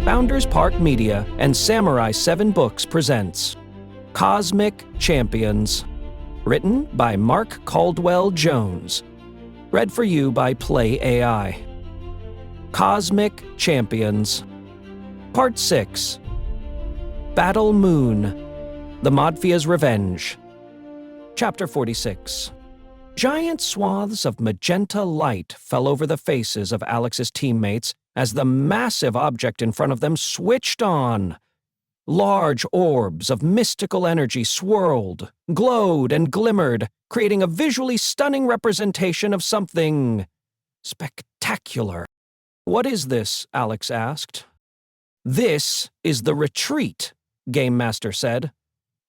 Founders Park Media and Samurai 7 Books presents Cosmic Champions. Written by Mark Caldwell Jones. Read for you by Play AI. Cosmic Champions. Part 6. Battle Moon. The Modfia's Revenge. Chapter 46. Giant swaths of magenta light fell over the faces of Alex's teammates as the massive object in front of them switched on. Large orbs of mystical energy swirled, glowed, and glimmered, creating a visually stunning representation of something spectacular. "What is this?" Alex asked. "This is the retreat," Gamemaster said.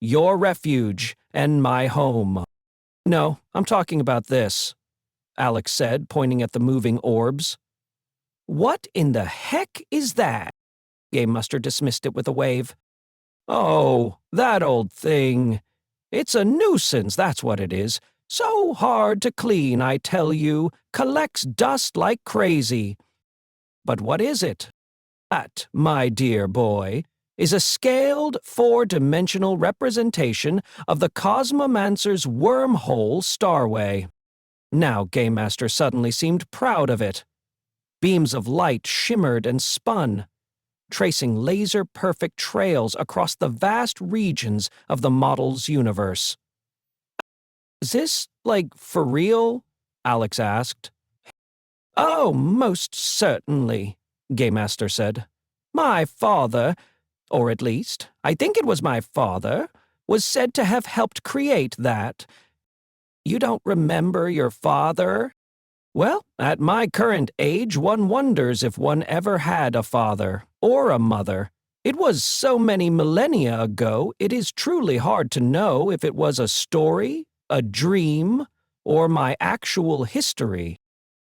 "Your refuge and my home." "No, I'm talking about this," Alex said, pointing at the moving orbs. "What in the heck is that?" Gamemaster dismissed it with a wave. "Oh, that old thing. It's a nuisance, that's what it is. So hard to clean, I tell you. Collects dust like crazy." "But what is it?" "That, my dear boy, is a scaled, four-dimensional representation of the Cosmomancer's wormhole starway." Now Gamemaster suddenly seemed proud of it. Beams of light shimmered and spun, tracing laser-perfect trails across the vast regions of the model's universe. "Is this, for real?" Alex asked. "Oh, most certainly," Gamemaster said. "My father, or at least, I think it was my father, was said to have helped create that." "You don't remember your father?" "Well, at my current age, one wonders if one ever had a father, or a mother. It was so many millennia ago, it is truly hard to know if it was a story, a dream, or my actual history."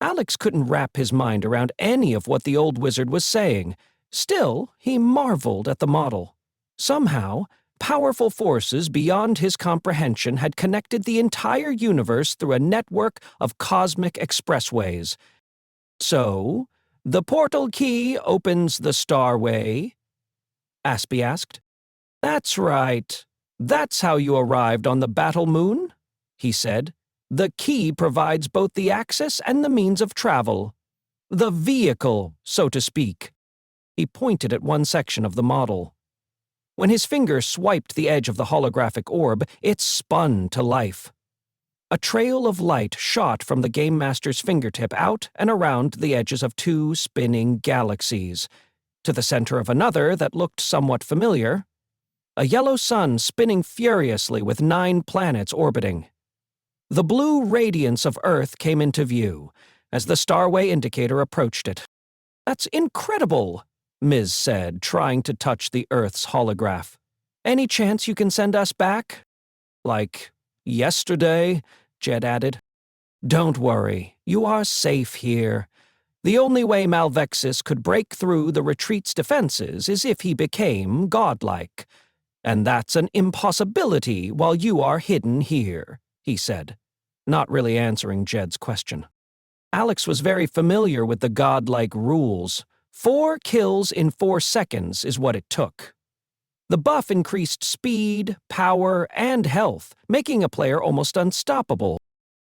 Alex couldn't wrap his mind around any of what the old wizard was saying. Still, he marveled at the model. Somehow, powerful forces beyond his comprehension had connected the entire universe through a network of cosmic expressways. "So, the portal key opens the starway?" Aspie asked. "That's right. That's how you arrived on the battle moon," he said. "The key provides both the access and the means of travel. The vehicle, so to speak." He pointed at one section of the model. When his finger swiped the edge of the holographic orb, it spun to life. A trail of light shot from the Gamemaster's fingertip out and around the edges of two spinning galaxies. To the center of another that looked somewhat familiar, a yellow sun spinning furiously with 9 planets orbiting. The blue radiance of Earth came into view as the starway indicator approached it. "That's incredible," Ms. said, trying to touch the Earth's holograph. "Any chance you can send us back?" "Like yesterday," Jed added. "Don't worry, you are safe here. The only way Malvexus could break through the retreat's defenses is if he became godlike. And that's an impossibility while you are hidden here," he said, not really answering Jed's question. Alex was very familiar with the godlike rules. 4 kills in 4 seconds is what it took. The buff increased speed, power, and health, making a player almost unstoppable.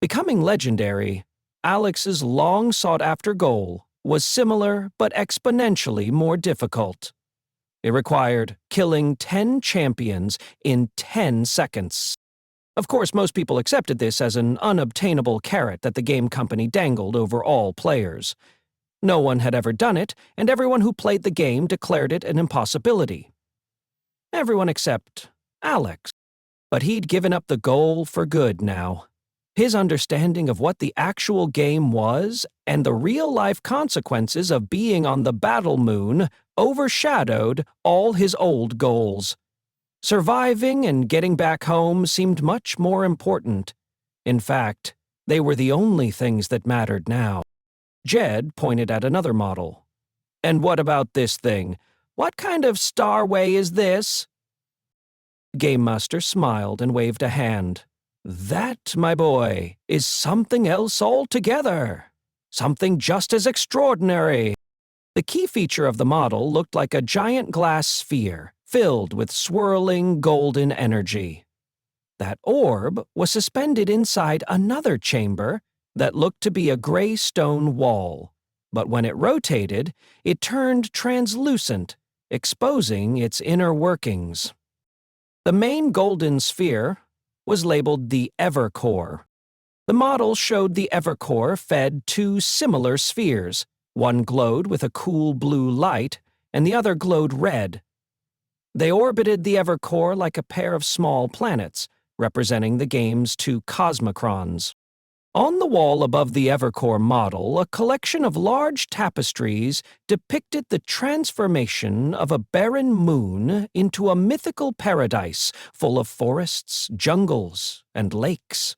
Becoming legendary, Alex's long-sought-after goal was similar but exponentially more difficult. It required killing 10 champions in 10 seconds. Of course, most people accepted this as an unobtainable carrot that the game company dangled over all players. No one had ever done it, and everyone who played the game declared it an impossibility. Everyone except Alex. But he'd given up the goal for good now. His understanding of what the actual game was and the real-life consequences of being on the battle moon overshadowed all his old goals. Surviving and getting back home seemed much more important. In fact, they were the only things that mattered now. Jed pointed at another model. "And what about this thing? What kind of starway is this?" Gamemaster smiled and waved a hand. "That, my boy, is something else altogether. Something just as extraordinary." The key feature of the model looked like a giant glass sphere filled with swirling golden energy. That orb was suspended inside another chamber that looked to be a gray stone wall, but when it rotated, it turned translucent, exposing its inner workings. The main golden sphere was labeled the Evercore. The model showed the Evercore fed two similar spheres. One glowed with a cool blue light, and the other glowed red. They orbited the Evercore like a pair of small planets, representing the game's two cosmocrons. On the wall above the Evercore model, a collection of large tapestries depicted the transformation of a barren moon into a mythical paradise full of forests, jungles, and lakes.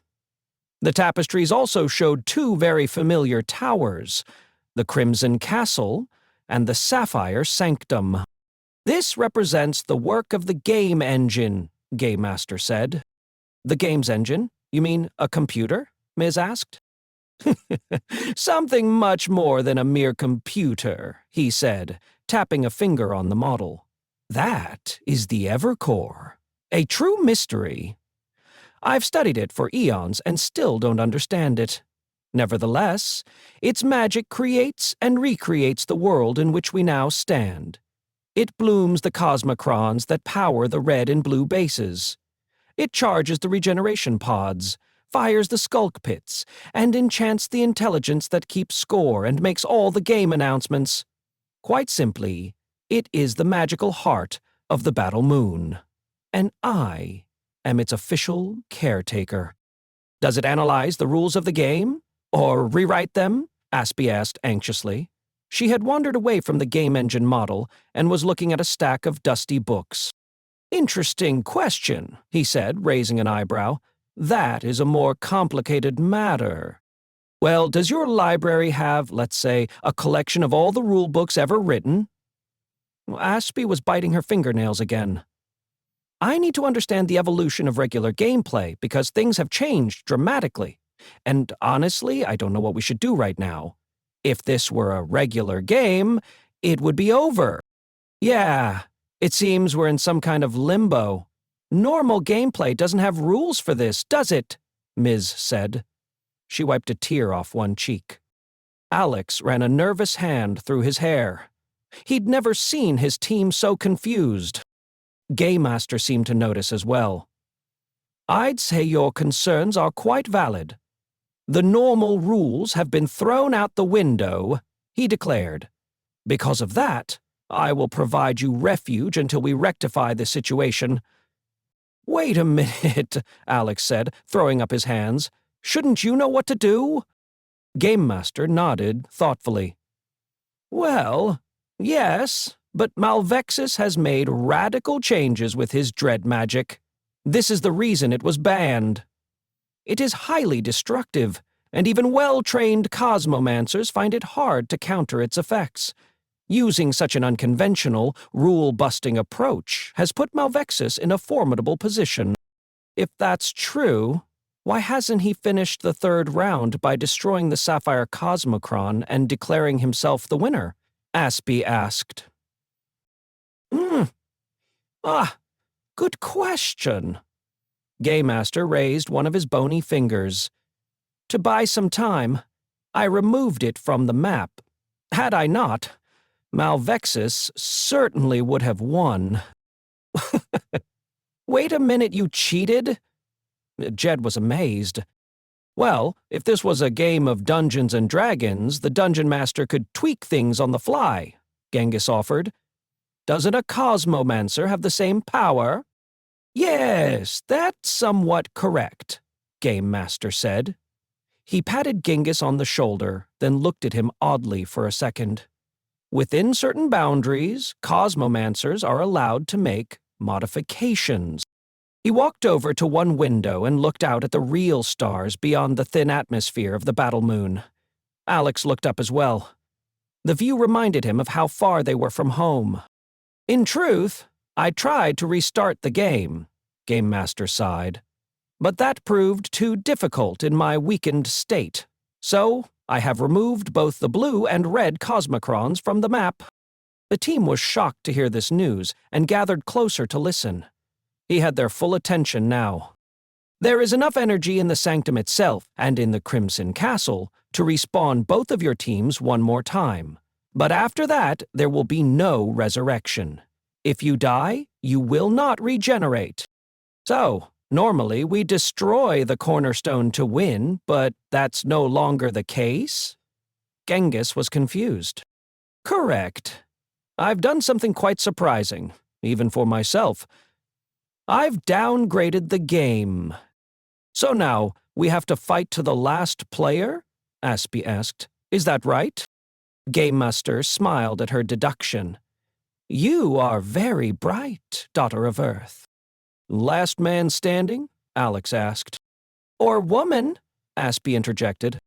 The tapestries also showed two very familiar towers, the Crimson Castle and the Sapphire Sanctum. "This represents the work of the game engine," Gamemaster said. "The game's engine? You mean a computer?" Ms. asked. "Something much more than a mere computer," he said, tapping a finger on the model. "That is the Evercore, a true mystery. I've studied it for eons and still don't understand it. Nevertheless, its magic creates and recreates the world in which we now stand. It blooms the cosmocrons that power the red and blue bases. It charges the regeneration pods, fires the skulk pits, and enchants the intelligence that keeps score and makes all the game announcements. Quite simply, it is the magical heart of the Battle Moon. And I am its official caretaker." "Does it analyze the rules of the game? Or rewrite them?" Aspie asked anxiously. She had wandered away from the game engine model and was looking at a stack of dusty books. "Interesting question," he said, raising an eyebrow. "That is a more complicated matter. Well, does your library have, let's say, a collection of all the rule books ever written?" Aspie was biting her fingernails again. "I need to understand the evolution of regular gameplay because things have changed dramatically. And honestly, I don't know what we should do right now. If this were a regular game, it would be over. Yeah, it seems we're in some kind of limbo. Normal gameplay doesn't have rules for this, does it?" Ms. said. She wiped a tear off one cheek. Alex ran a nervous hand through his hair. He'd never seen his team so confused. Gamemaster seemed to notice as well. "I'd say your concerns are quite valid. The normal rules have been thrown out the window," he declared. "Because of that, I will provide you refuge until we rectify the situation." "Wait a minute," Alex said, throwing up his hands. "Shouldn't you know what to do?" Gamemaster nodded thoughtfully. "Well, yes, but Malvexus has made radical changes with his dreadmagic. This is the reason it was banned. It is highly destructive, and even well-trained cosmomancers find it hard to counter its effects. Using such an unconventional, rule-busting approach has put Malvexus in a formidable position. If that's true, why hasn't he finished the third round by destroying the Sapphire Cosmocron and declaring himself the winner?" Aspie asked. Good question." Gamemaster raised one of his bony fingers. "To buy some time, I removed it from the map. Had I not, Malvexus certainly would have won." "Wait a minute, you cheated?" Jed was amazed. "Well, if this was a game of Dungeons and Dragons, the Dungeon Master could tweak things on the fly," Genghis offered. "Doesn't a cosmomancer have the same power?" "Yes, that's somewhat correct," Gamemaster said. He patted Genghis on the shoulder, then looked at him oddly for a second. "Within certain boundaries, cosmomancers are allowed to make modifications." He walked over to one window and looked out at the real stars beyond the thin atmosphere of the Battle Moon. Alex looked up as well. The view reminded him of how far they were from home. "In truth, I tried to restart the game," Gamemaster sighed. "But that proved too difficult in my weakened state. So I have removed both the blue and red cosmocrons from the map." The team was shocked to hear this news and gathered closer to listen. He had their full attention now. "There is enough energy in the sanctum itself and in the Crimson Castle to respawn both of your teams one more time. But after that, there will be no resurrection. If you die, you will not regenerate. So, normally we destroy the cornerstone to win, but that's no longer the case?" Genghis was confused. "Correct. I've done something quite surprising, even for myself. I've downgraded the game. So now, we have to fight to the last player?" Aspie asked. "Is that right?" Gamemaster smiled at her deduction. "You are very bright, daughter of Earth." "Last man standing?" Alex asked. "Or woman," Aspie interjected.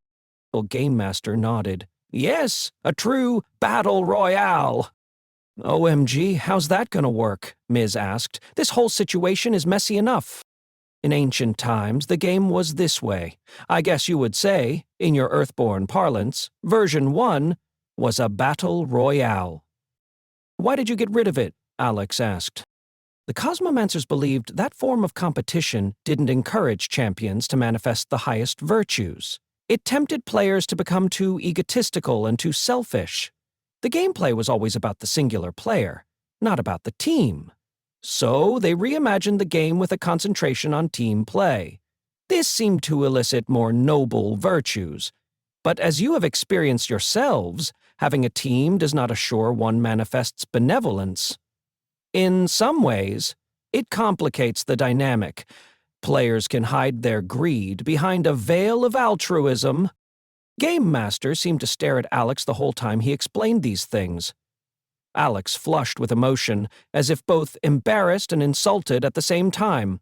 Well, Gamemaster nodded. "Yes, a true battle royale." "OMG, how's that gonna work?" Miz asked. "This whole situation is messy enough." "In ancient times, the game was this way. I guess you would say, in your Earthborn parlance, version 1 was a battle royale." "Why did you get rid of it?" Alex asked. The Cosmomancers believed that form of competition didn't encourage champions to manifest the highest virtues. It tempted players to become too egotistical and too selfish. The gameplay was always about the singular player, not about the team. So they reimagined the game with a concentration on team play. This seemed to elicit more noble virtues. But as you have experienced yourselves, having a team does not assure one manifests benevolence. In some ways, it complicates the dynamic. Players can hide their greed behind a veil of altruism. Gamemaster seemed to stare at Alex the whole time he explained these things. Alex flushed with emotion, as if both embarrassed and insulted at the same time.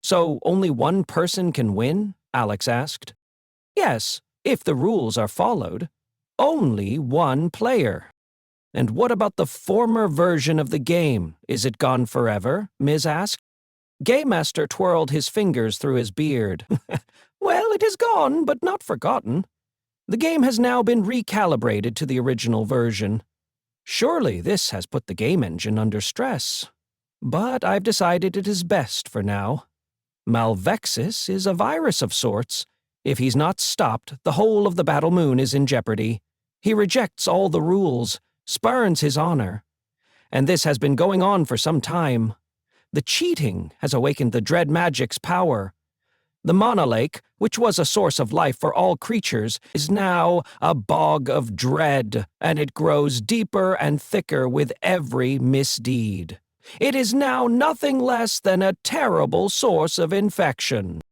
"So only one person can win?" Alex asked. "Yes, if the rules are followed. Only one player." "And what about the former version of the game? Is it gone forever?" Miz asked. Gamemaster twirled his fingers through his beard. "Well, it is gone, but not forgotten. The game has now been recalibrated to the original version. Surely this has put the game engine under stress. But I've decided it is best for now. Malvexus is a virus of sorts. If he's not stopped, the whole of the Battle Moon is in jeopardy. He rejects all the rules, spurns his honor. And this has been going on for some time. The cheating has awakened the dreadmagic's power. The monolake, which was a source of life for all creatures, is now a bog of dread, and it grows deeper and thicker with every misdeed. It is now nothing less than a terrible source of infection."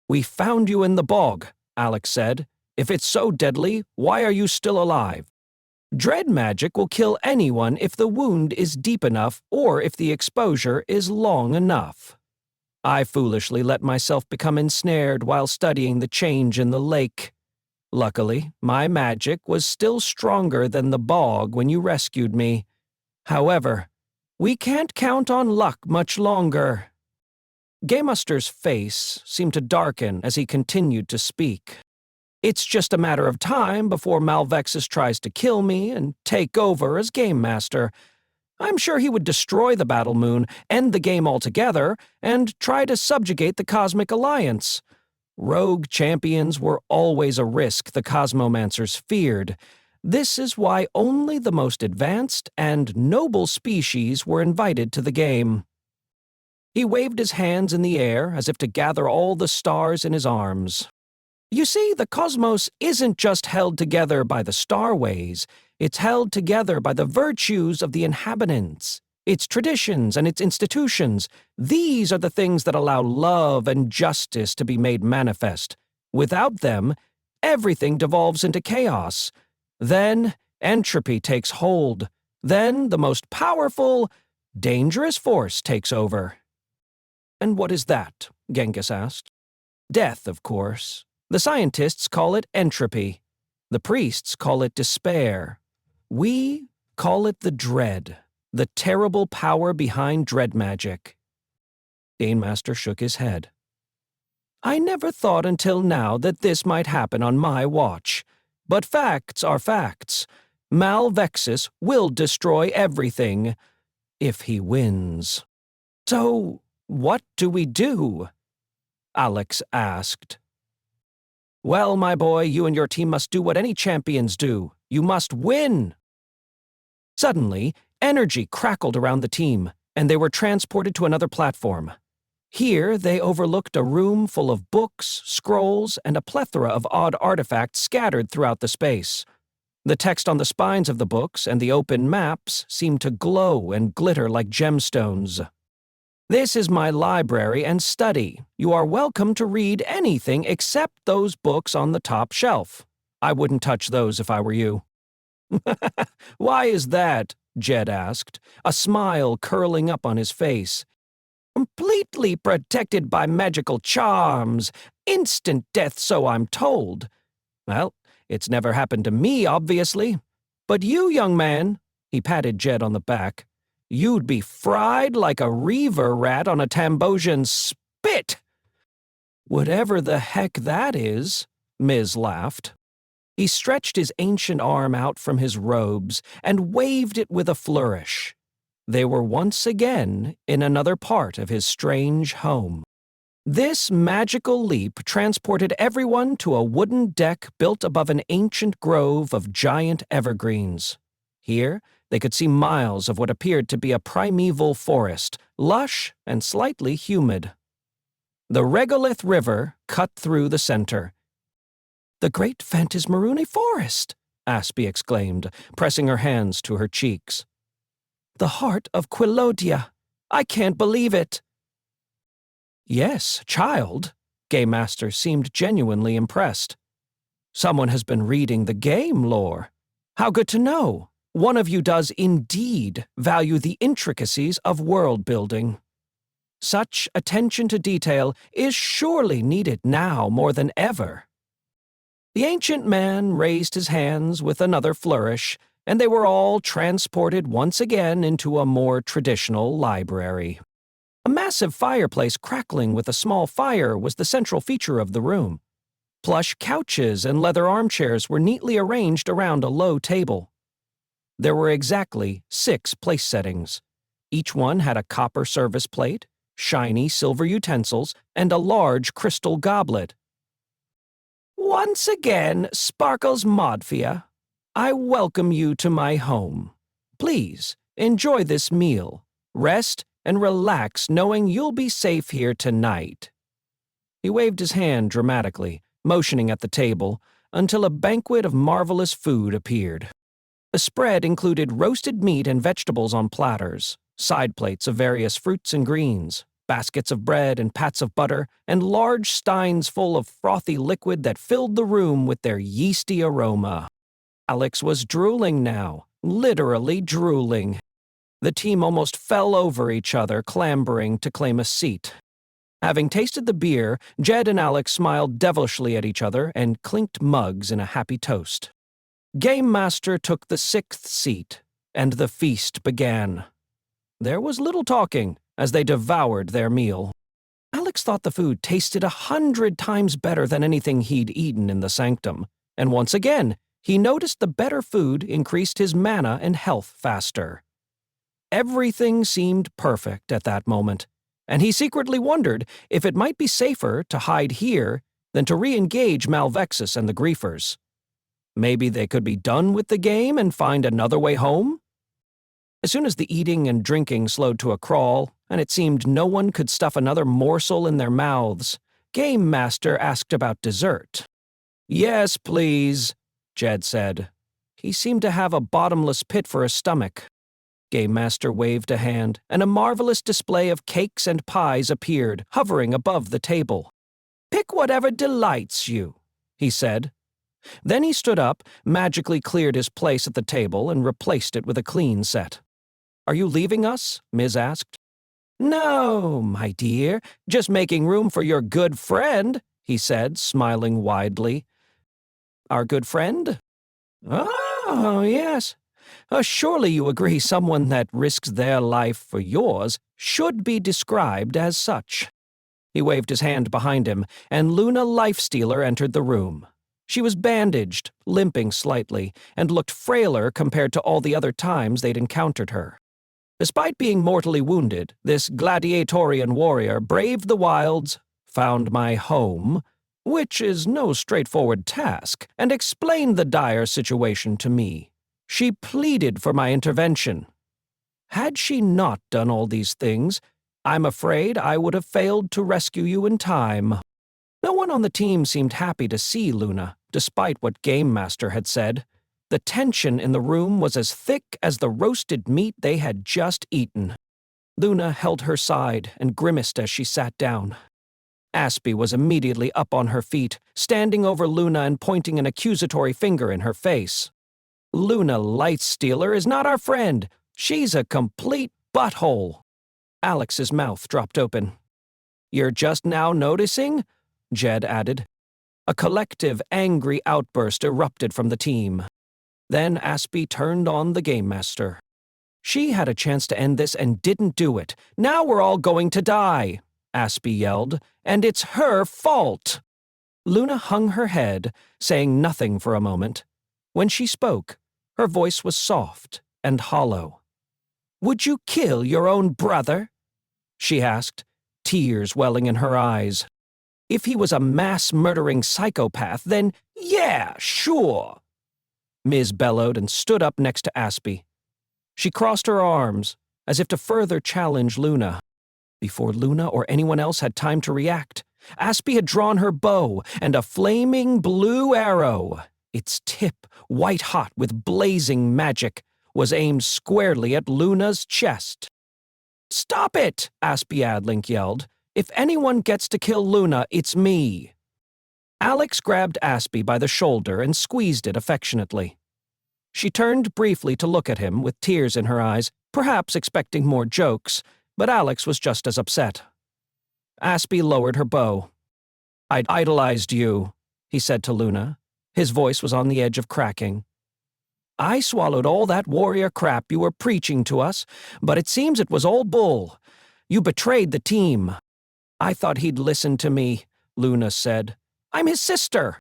"We found you in the bog," Alex said. "If it's so deadly, why are you still alive?" "Dreadmagic will kill anyone if the wound is deep enough or if the exposure is long enough. I foolishly let myself become ensnared while studying the change in the lake. Luckily, my magic was still stronger than the bog when you rescued me. However, we can't count on luck much longer." Gamemaster's face seemed to darken as he continued to speak. "It's just a matter of time before Malvexus tries to kill me and take over as Gamemaster. I'm sure he would destroy the Battle Moon, end the game altogether, and try to subjugate the Cosmic Alliance. Rogue champions were always a risk the Cosmomancers feared. This is why only the most advanced and noble species were invited to the game." He waved his hands in the air as if to gather all the stars in his arms. "You see, the cosmos isn't just held together by the starways. It's held together by the virtues of the inhabitants, its traditions and its institutions. These are the things that allow love and justice to be made manifest. Without them, everything devolves into chaos. Then entropy takes hold. Then the most powerful, dangerous force takes over." "And what is that?" Genghis asked. "Death, of course. The scientists call it entropy. The priests call it despair. We call it the dread, the terrible power behind dreadmagic." Gamemaster shook his head. I never thought until now that this might happen on my watch. But facts are facts. Malvexus will destroy everything, if he wins. So, what do we do? Alex asked. Well, my boy, you and your team must do what any champions do. You must win. Suddenly, energy crackled around the team, and they were transported to another platform. Here, they overlooked a room full of books, scrolls, and a plethora of odd artifacts scattered throughout the space. The text on the spines of the books and the open maps seemed to glow and glitter like gemstones. This is my library and study. You are welcome to read anything except those books on the top shelf. I wouldn't touch those if I were you. Why is that? Jed asked, a smile curling up on his face. Completely protected by magical charms. Instant death, so I'm told. Well, it's never happened to me, obviously. But you, young man, he patted Jed on the back, you'd be fried like a reaver rat on a Tambosian spit. Whatever the heck that is, Miz laughed. He stretched his ancient arm out from his robes and waved it with a flourish. They were once again in another part of his strange home. This magical leap transported everyone to a wooden deck built above an ancient grove of giant evergreens. Here, they could see miles of what appeared to be a primeval forest, lush and slightly humid. The regolith River cut through the center. The great Phantasmarune forest, Aspie exclaimed, pressing her hands to her cheeks. The heart of Quilodia. I can't believe it. Yes, child. Gamemaster seemed genuinely impressed. Someone has been reading the game lore. How good to know. One of you does indeed value the intricacies of world building. Such attention to detail is surely needed now more than ever. The ancient man raised his hands with another flourish, and they were all transported once again into a more traditional library. A massive fireplace crackling with a small fire was the central feature of the room. Plush couches and leather armchairs were neatly arranged around a low table. There were exactly 6 place settings. Each one had a copper service plate, shiny silver utensils, and a large crystal goblet. Once again, Sparkles Modfia, I welcome you to my home. Please, enjoy this meal. Rest and relax knowing you'll be safe here tonight. He waved his hand dramatically, motioning at the table, until a banquet of marvelous food appeared. The spread included roasted meat and vegetables on platters, side plates of various fruits and greens, baskets of bread and pats of butter, and large steins full of frothy liquid that filled the room with their yeasty aroma. Alex was drooling now, literally drooling. The team almost fell over each other, clambering to claim a seat. Having tasted the beer, Jed and Alex smiled devilishly at each other and clinked mugs in a happy toast. Gamemaster took the 6th seat, and the feast began. There was little talking as they devoured their meal. Alex thought the food tasted 100 times better than anything he'd eaten in the sanctum, and once again, he noticed the better food increased his mana and health faster. Everything seemed perfect at that moment, and he secretly wondered if it might be safer to hide here than to re-engage Malvexus and the Griefers. Maybe they could be done with the game and find another way home? As soon as the eating and drinking slowed to a crawl, and it seemed no one could stuff another morsel in their mouths, Gamemaster asked about dessert. Yes, please, Jed said. He seemed to have a bottomless pit for a stomach. Gamemaster waved a hand, and a marvelous display of cakes and pies appeared, hovering above the table. Pick whatever delights you, he said. Then he stood up, magically cleared his place at the table, and replaced it with a clean set. Are you leaving us? Miz asked. No, my dear, just making room for your good friend, he said, smiling widely. Our good friend? Oh, yes. Surely you agree someone that risks their life for yours should be described as such. He waved his hand behind him, and Luna Lifestealer entered the room. She was bandaged, limping slightly, and looked frailer compared to all the other times they'd encountered her. Despite being mortally wounded, this gladiatorian warrior braved the wilds, found my home, which is no straightforward task, and explained the dire situation to me. She pleaded for my intervention. Had she not done all these things, I'm afraid I would have failed to rescue you in time. No one on the team seemed happy to see Luna, despite what Gamemaster had said. The tension in the room was as thick as the roasted meat they had just eaten. Luna held her side and grimaced as she sat down. Aspie was immediately up on her feet, standing over Luna and pointing an accusatory finger in her face. Luna Lightstealer is not our friend. She's a complete butthole. Alex's mouth dropped open. You're just now noticing? Jed added. A collective, angry outburst erupted from the team. Then Aspie turned on the Gamemaster. She had a chance to end this and didn't do it. Now we're all going to die, Aspie yelled, and it's her fault. Luna hung her head, saying nothing for a moment. When she spoke, her voice was soft and hollow. Would you kill your own brother? She asked, tears welling in her eyes. If he was a mass-murdering psychopath, then yeah, sure. Miz bellowed and stood up next to Aspie. She crossed her arms, as if to further challenge Luna. Before Luna or anyone else had time to react, Aspie had drawn her bow and a flaming blue arrow, its tip white-hot with blazing magic, was aimed squarely at Luna's chest. Stop it, Aspie Adlink yelled. If anyone gets to kill Luna, it's me. Alex grabbed Aspie by the shoulder and squeezed it affectionately. She turned briefly to look at him with tears in her eyes, perhaps expecting more jokes, but Alex was just as upset. Aspie lowered her bow. I'd idolized you, he said to Luna. His voice was on the edge of cracking. I swallowed all that warrior crap you were preaching to us, but it seems it was all bull. You betrayed the team. I thought he'd listen to me, Luna said. I'm his sister.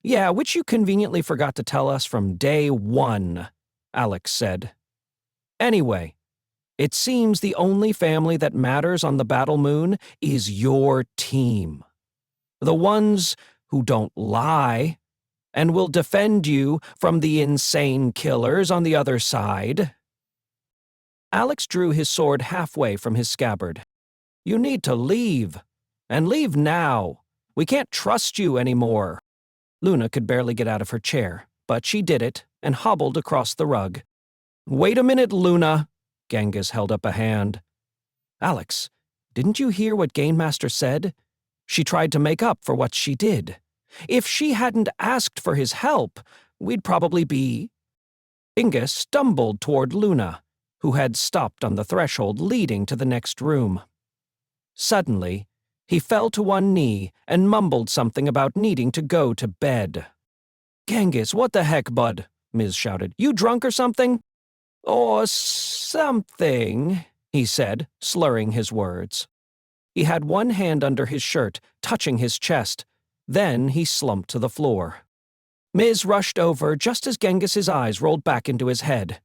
Yeah, which you conveniently forgot to tell us from day one, Alex said. Anyway, it seems the only family that matters on the battle moon is your team. The ones who don't lie and will defend you from the insane killers on the other side. Alex drew his sword halfway from his scabbard. You need to leave, and leave now. We can't trust you anymore. Luna could barely get out of her chair, but she did it and hobbled across the rug. Wait a minute, Luna. Genghis held up a hand. Alex, didn't you hear what Gamemaster said? She tried to make up for what she did. If she hadn't asked for his help, we'd probably be... Genghis stumbled toward Luna, who had stopped on the threshold leading to the next room. Suddenly, he fell to one knee and mumbled something about needing to go to bed. Genghis, what the heck, bud? Miz shouted. You drunk or something? Or something, he said, slurring his words. He had one hand under his shirt, touching his chest. Then he slumped to the floor. Miz rushed over just as Genghis's eyes rolled back into his head.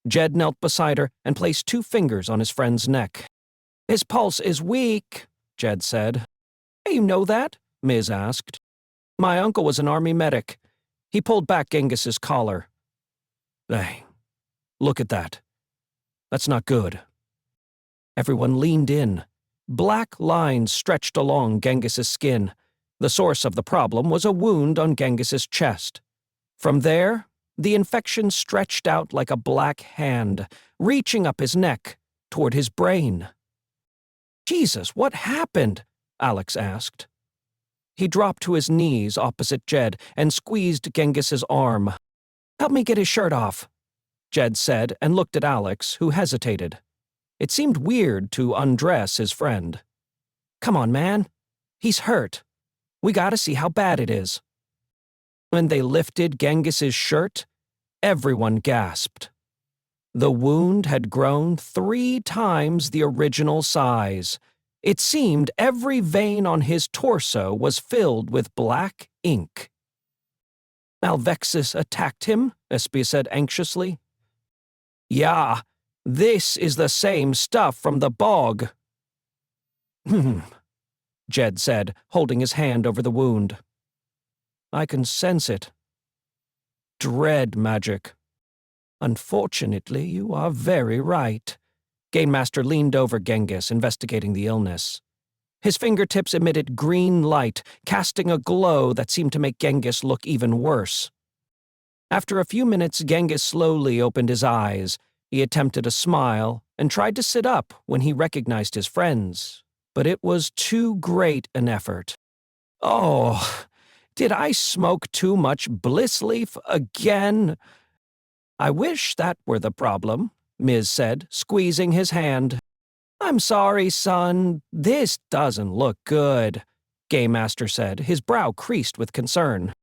Jed knelt beside her and placed 2 fingers on his friend's neck. His pulse is weak, Jed said. How you know that? Miz asked. My uncle was an army medic. He pulled back Genghis's collar. Hey, look at that. That's not good. Everyone leaned in. Black lines stretched along Genghis's skin. The source of the problem was a wound on Genghis's chest. From there, the infection stretched out like a black hand, reaching up his neck, toward his brain. Jesus, what happened? Alex asked. He dropped to his knees opposite Jed and squeezed Genghis's arm. Help me get his shirt off, Jed said and looked at Alex, who hesitated. It seemed weird to undress his friend. Come on, man. He's hurt. We gotta see how bad it is. When they lifted Genghis's shirt, everyone gasped. The wound had grown 3 times the original size, It seemed every vein on his torso was filled with black ink. "Malvexus attacked him?" Espia said anxiously. "Yeah, this is the same stuff from the bog." Jed said, holding his hand over the wound. "I can sense it. Dreadmagic. Unfortunately, you are very right." Gamemaster leaned over Genghis, investigating the illness. His fingertips emitted green light, casting a glow that seemed to make Genghis look even worse. After a few minutes, Genghis slowly opened his eyes. He attempted a smile and tried to sit up when he recognized his friends, but it was too great an effort. "Oh, did I smoke too much bliss leaf again?" "I wish that were the problem," Miz said, squeezing his hand. "I'm sorry, son. This doesn't look good," Gamemaster said, his brow creased with concern.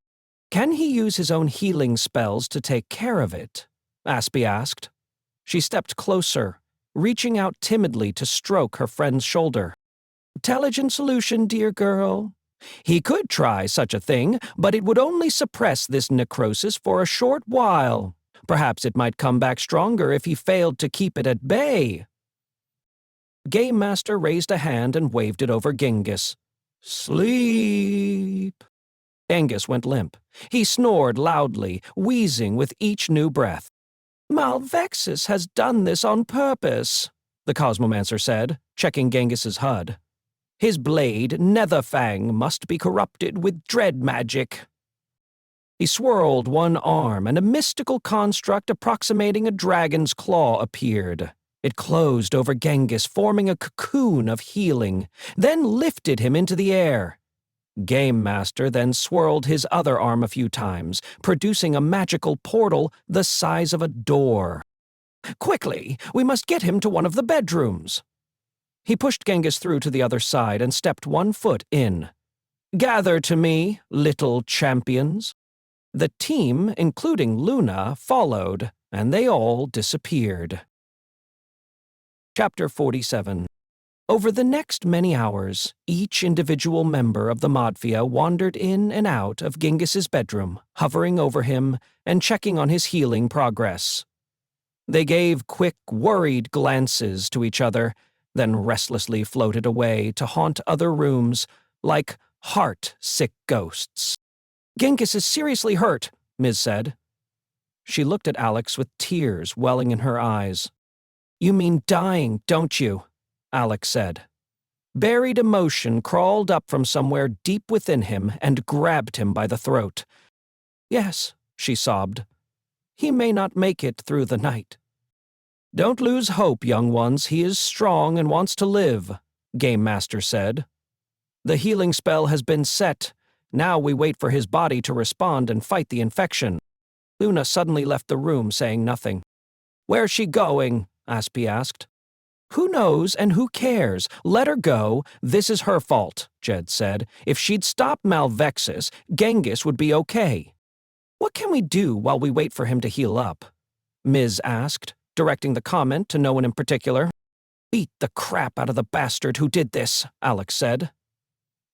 "Can he use his own healing spells to take care of it?" Aspie asked. She stepped closer, reaching out timidly to stroke her friend's shoulder. "Intelligent solution, dear girl. He could try such a thing, but it would only suppress this necrosis for a short while. Perhaps it might come back stronger if he failed to keep it at bay." Gamemaster raised a hand and waved it over Genghis. "Sleep." Genghis went limp. He snored loudly, wheezing with each new breath. "Malvexus has done this on purpose," the Cosmomancer said, checking Genghis's HUD. "His blade, Netherfang, must be corrupted with dreadmagic." He swirled one arm, and a mystical construct approximating a dragon's claw appeared. It closed over Genghis, forming a cocoon of healing, then lifted him into the air. Gamemaster then swirled his other arm a few times, producing a magical portal the size of a door. "Quickly, we must get him to one of the bedrooms." He pushed Genghis through to the other side and stepped one foot in. "Gather to me, little champions." The team, including Luna, followed, and they all disappeared. Chapter 47. Over the next many hours, each individual member of the Modfia wandered in and out of Genghis's bedroom, hovering over him and checking on his healing progress. They gave quick, worried glances to each other, then restlessly floated away to haunt other rooms like heart-sick ghosts. "Genghis is seriously hurt," Miz said. She looked at Alex with tears welling in her eyes. "You mean dying, don't you?" Alex said. Buried emotion crawled up from somewhere deep within him and grabbed him by the throat. "Yes," she sobbed. "He may not make it through the night." "Don't lose hope, young ones. He is strong and wants to live," Gamemaster said. "The healing spell has been set. Now we wait for his body to respond and fight the infection." Luna suddenly left the room, saying nothing. "Where's she going?" Aspie asked. "Who knows and who cares? Let her go. This is her fault," Jed said. "If she'd stop Malvexus, Genghis would be okay." "What can we do while we wait for him to heal up?" Miz asked, directing the comment to no one in particular. "Beat the crap out of the bastard who did this," Alex said.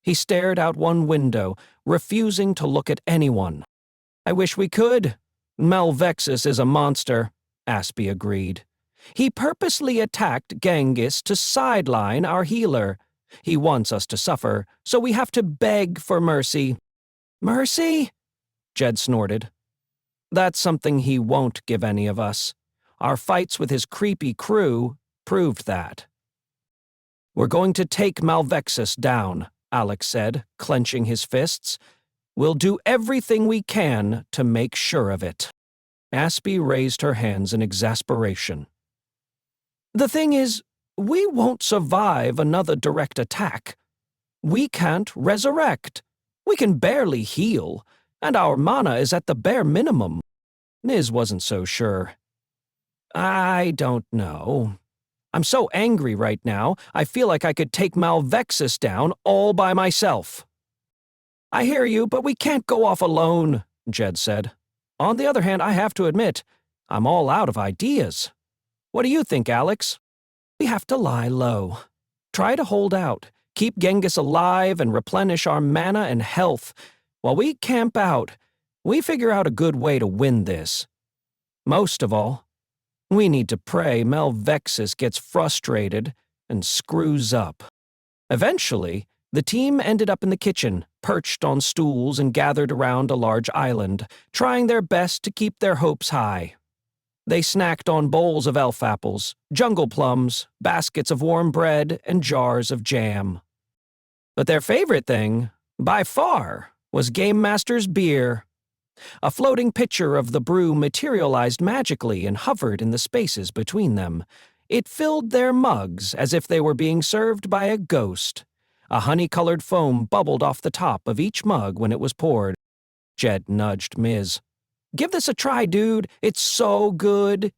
He stared out one window, refusing to look at anyone. "I wish we could. Malvexus is a monster," Aspie agreed. "He purposely attacked Genghis to sideline our healer. He wants us to suffer, so we have to beg for mercy." "Mercy?" Jed snorted. "That's something he won't give any of us. Our fights with his creepy crew proved that." "We're going to take Malvexus down," Alex said, clenching his fists. "We'll do everything we can to make sure of it." Aspie raised her hands in exasperation. "The thing is, we won't survive another direct attack. We can't resurrect. We can barely heal, and our mana is at the bare minimum." Niz wasn't so sure. "I don't know. I'm so angry right now, I feel like I could take Malvexus down all by myself." "I hear you, but we can't go off alone," Jed said. "On the other hand, I have to admit, I'm all out of ideas. What do you think, Alex?" "We have to lie low." Try to hold out, keep Genghis alive, and replenish our mana and health. While we camp out, we figure out a good way to win this. Most of all, we need to pray Malvexus gets frustrated and screws up. Eventually, the team ended up in the kitchen, perched on stools and gathered around a large island, trying their best to keep their hopes high. They snacked on bowls of elf apples, jungle plums, baskets of warm bread, and jars of jam. But their favorite thing, by far, was Gamemaster's beer. A floating pitcher of the brew materialized magically and hovered in the spaces between them. It filled their mugs as if they were being served by a ghost. A honey-colored foam bubbled off the top of each mug when it was poured. Jed nudged Miz. "Give this a try, dude. It's so good."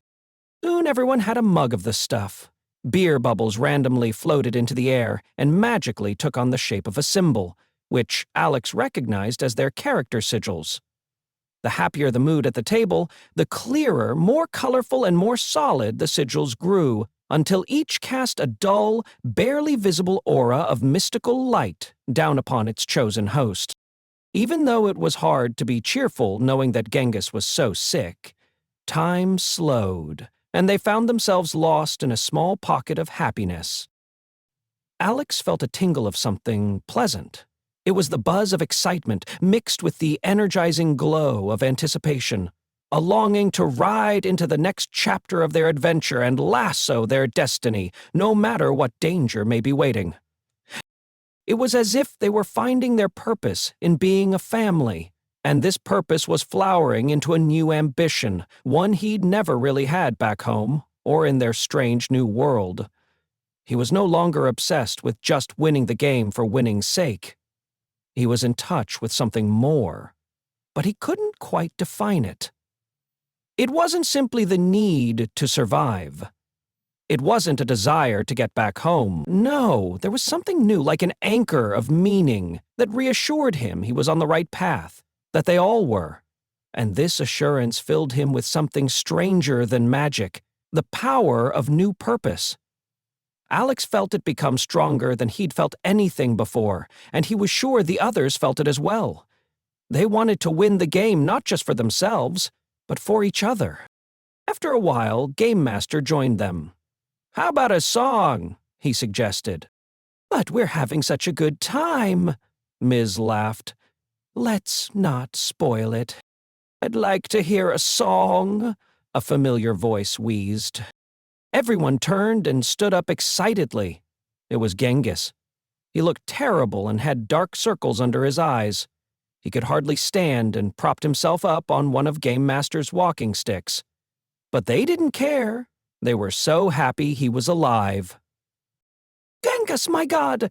Soon everyone had a mug of the stuff. Beer bubbles randomly floated into the air and magically took on the shape of a symbol, which Alex recognized as their character sigils. The happier the mood at the table, the clearer, more colorful, and more solid the sigils grew, until each cast a dull, barely visible aura of mystical light down upon its chosen host. Even though it was hard to be cheerful knowing that Genghis was so sick, time slowed, and they found themselves lost in a small pocket of happiness. Alex felt a tingle of something pleasant. It was the buzz of excitement mixed with the energizing glow of anticipation, a longing to ride into the next chapter of their adventure and lasso their destiny, no matter what danger may be waiting. It was as if they were finding their purpose in being a family, and this purpose was flowering into a new ambition, one he'd never really had back home or in their strange new world. He was no longer obsessed with just winning the game for winning's sake. He was in touch with something more, but he couldn't quite define it. It wasn't simply the need to survive. It wasn't a desire to get back home. No, there was something new, like an anchor of meaning, that reassured him he was on the right path, that they all were. And this assurance filled him with something stranger than magic, the power of new purpose. Alex felt it become stronger than he'd felt anything before, and he was sure the others felt it as well. They wanted to win the game not just for themselves, but for each other. After a while, Gamemaster joined them. "How about a song?" he suggested. "But we're having such a good time," Miz laughed. "Let's not spoil it." "I'd like to hear a song," a familiar voice wheezed. Everyone turned and stood up excitedly. It was Genghis. He looked terrible and had dark circles under his eyes. He could hardly stand and propped himself up on one of Gamemaster's walking sticks. But they didn't care. They were so happy he was alive. "Genghis, my God!"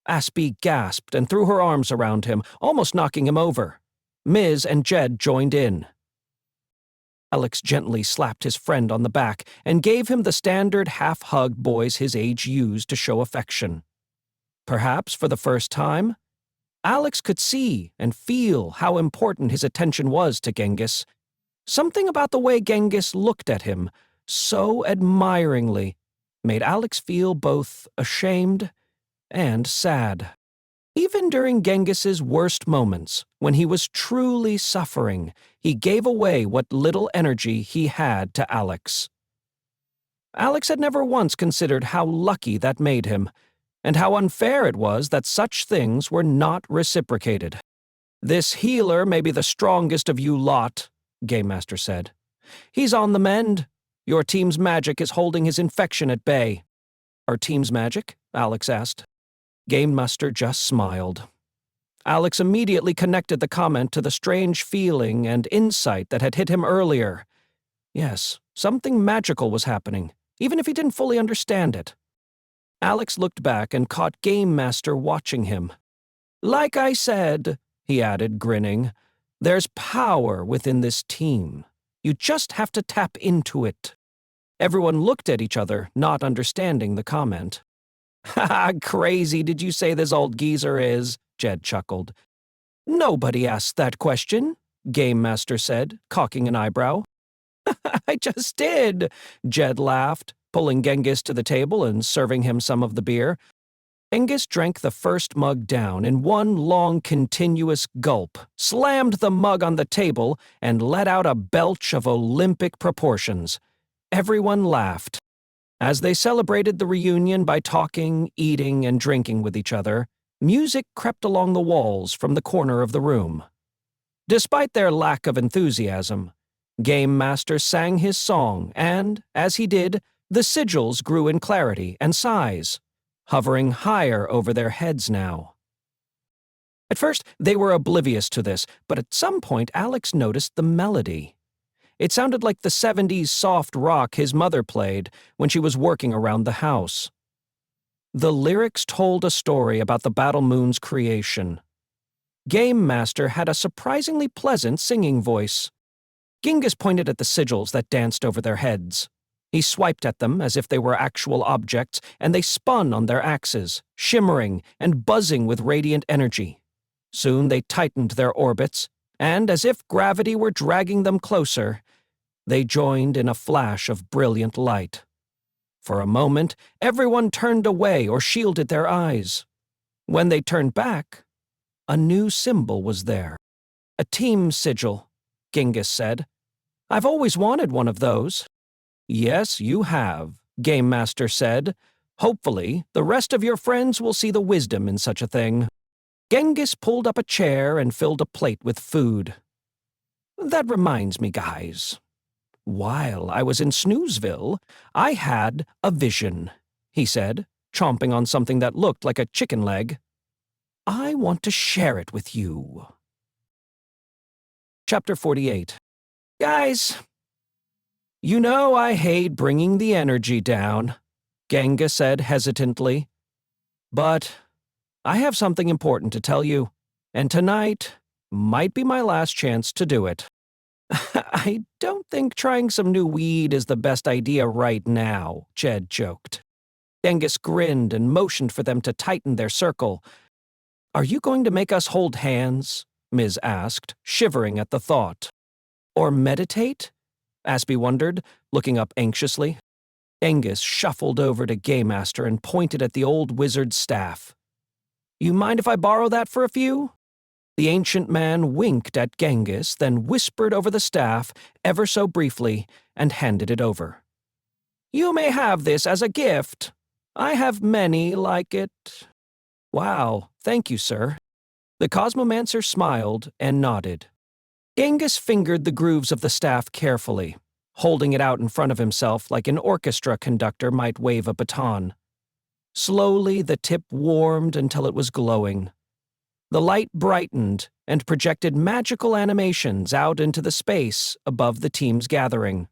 Aspie gasped and threw her arms around him, almost knocking him over. Miz and Jed joined in. Alex gently slapped his friend on the back and gave him the standard half-hug boys his age use to show affection. Perhaps for the first time, Alex could see and feel how important his attention was to Genghis. Something about the way Genghis looked at him, so admiringly, made Alex feel both ashamed and sad. Even during Genghis's worst moments, when he was truly suffering, he gave away what little energy he had to Alex. Alex had never once considered how lucky that made him, and how unfair it was that such things were not reciprocated. "This healer may be the strongest of you lot," Gamemaster said. "He's on the mend. Your team's magic is holding his infection at bay." "Our team's magic?" Alex asked. Gamemaster just smiled. Alex immediately connected the comment to the strange feeling and insight that had hit him earlier. Yes, something magical was happening, even if he didn't fully understand it. Alex looked back and caught Gamemaster watching him. "Like I said," he added, grinning, "there's power within this team. You just have to tap into it." Everyone looked at each other, not understanding the comment. "Ha, crazy did you say this old geezer is?" Jed chuckled. "Nobody asked that question," Gamemaster said, cocking an eyebrow. "I just did," Jed laughed. pulling Genghis to the table and serving him some of the beer. Genghis drank the first mug down in one long, continuous gulp, slammed the mug on the table, and let out a belch of Olympic proportions. Everyone laughed. As they celebrated the reunion by talking, eating, and drinking with each other, music crept along the walls from the corner of the room. Despite their lack of enthusiasm, Gamemaster sang his song, and, as he did, the sigils grew in clarity and size, hovering higher over their heads now. At first, they were oblivious to this, but at some point Alex noticed the melody. It sounded like the 70s soft rock his mother played when she was working around the house. The lyrics told a story about the Battle Moon's creation. Gamemaster had a surprisingly pleasant singing voice. Genghis pointed at the sigils that danced over their heads. He swiped at them as if they were actual objects, and they spun on their axes, shimmering and buzzing with radiant energy. Soon they tightened their orbits, and as if gravity were dragging them closer, they joined in a flash of brilliant light. For a moment, everyone turned away or shielded their eyes. When they turned back, a new symbol was there. A team sigil, Genghis said. "I've always wanted one of those." "Yes, you have," Gamemaster said. "Hopefully, the rest of your friends will see the wisdom in such a thing." Genghis pulled up a chair and filled a plate with food. "That reminds me, guys. While I was in Snoozeville, I had a vision," he said, chomping on something that looked like a chicken leg. "I want to share it with you." Chapter 48. "Guys, you know I hate bringing the energy down," Genghis said hesitantly. "But I have something important to tell you, and tonight might be my last chance to do it." "I don't think trying some new weed is the best idea right now," Jed joked. Genghis grinned and motioned for them to tighten their circle. "Are you going to make us hold hands?" Ms. asked, shivering at the thought. "Or meditate?" Aspie wondered, looking up anxiously. Genghis shuffled over to Gamemaster and pointed at the old wizard's staff. "You mind if I borrow that for a few?" The ancient man winked at Genghis, then whispered over the staff, ever so briefly, and handed it over. "You may have this as a gift. I have many like it." "Wow, thank you, sir." The Cosmomancer smiled and nodded. Genghis fingered the grooves of the staff carefully, holding it out in front of himself like an orchestra conductor might wave a baton. Slowly, the tip warmed until it was glowing. The light brightened and projected magical animations out into the space above the team's gathering.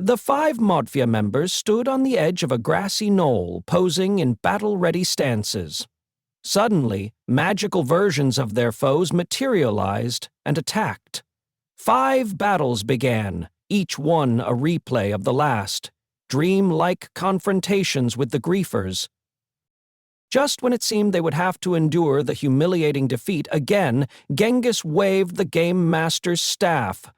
The 5 Modfia members stood on the edge of a grassy knoll, posing in battle-ready stances. Suddenly, magical versions of their foes materialized and attacked. 5 battles began, each one a replay of the last, dream-like confrontations with the griefers. Just when it seemed they would have to endure the humiliating defeat again, Genghis waved the Gamemaster's staff.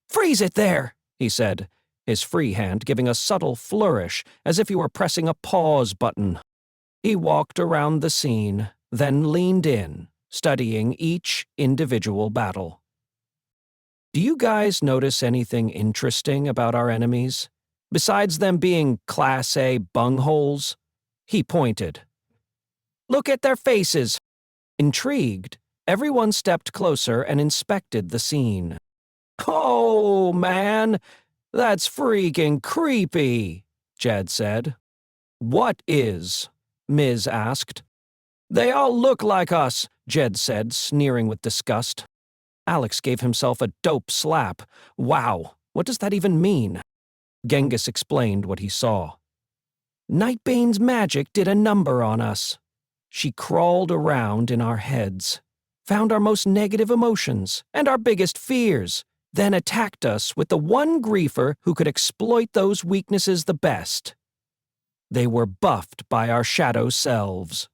"Freeze it there," he said, his free hand giving a subtle flourish as if he were pressing a pause button. He walked around the scene, then leaned in, studying each individual battle. "Do you guys notice anything interesting about our enemies, besides them being Class A bungholes?" He pointed. "Look at their faces." Intrigued, everyone stepped closer and inspected the scene. "Oh, man, that's freaking creepy," Jed said. "What is?" Ms. asked. "They all look like us," Jed said, sneering with disgust. Alex gave himself a dope slap. "Wow, what does that even mean?" Genghis explained what he saw. "Nightbane's magic did a number on us. She crawled around in our heads, found our most negative emotions and our biggest fears, then attacked us with the one griefer who could exploit those weaknesses the best. They were buffed by our shadow selves."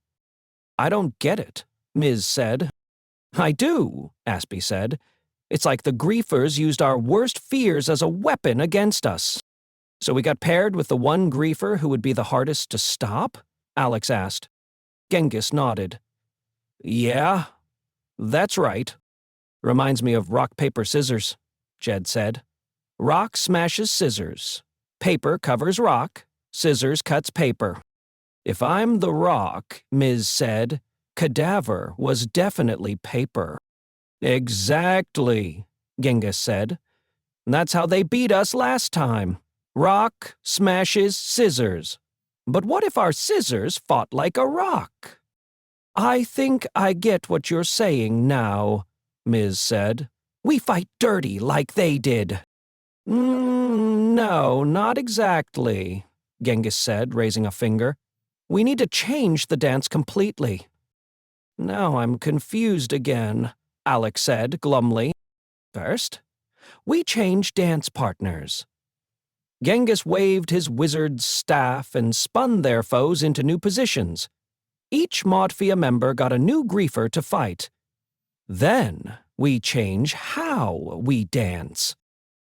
"I don't get it," Ms. said. "I do," Aspie said. "It's like the griefers used our worst fears as a weapon against us." So we got paired with the one griefer who would be the hardest to stop? Alex asked. Genghis nodded. Yeah, that's right. Reminds me of rock, paper, scissors, Jed said. Rock smashes scissors. Paper covers rock. Scissors cuts paper. If I'm the rock, Ms. said, cadaver was definitely paper. Exactly, Genghis said. That's how they beat us last time. Rock smashes scissors. But what if our scissors fought like a rock? I think I get what you're saying now, Ms. said. We fight dirty like they did. No, not exactly, Genghis said, raising a finger. We need to change the dance completely. Now I'm confused again, Alex said glumly. First, we change dance partners. Genghis waved his wizard's staff and spun their foes into new positions. Each Modfia member got a new griefer to fight. Then we change how we dance.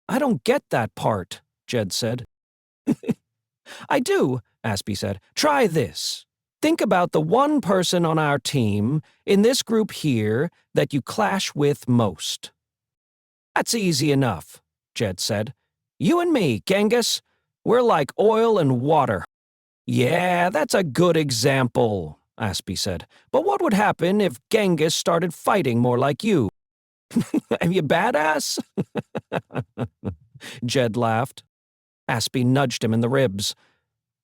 I don't get that part, Jed said. I do, Aspie said. Try this. Think about the one person on our team, in this group here, that you clash with most. That's easy enough, Jed said. You and me, Genghis, we're like oil and water. Yeah, that's a good example, Aspie said. But what would happen if Genghis started fighting more like you? Are you badass? Jed laughed. Aspie nudged him in the ribs.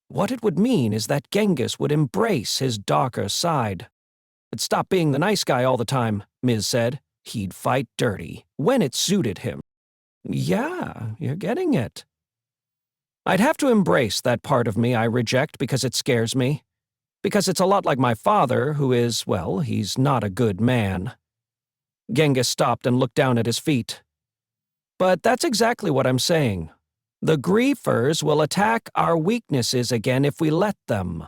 What it would mean is that Genghis would embrace his darker side. He'd stop being the nice guy all the time, Ms. said. He'd fight dirty, when it suited him. Yeah, you're getting it. I'd have to embrace that part of me I reject because it scares me. Because it's a lot like my father, who is, well, he's not a good man. Genghis stopped and looked down at his feet. But that's exactly what I'm saying. The griefers will attack our weaknesses again if we let them.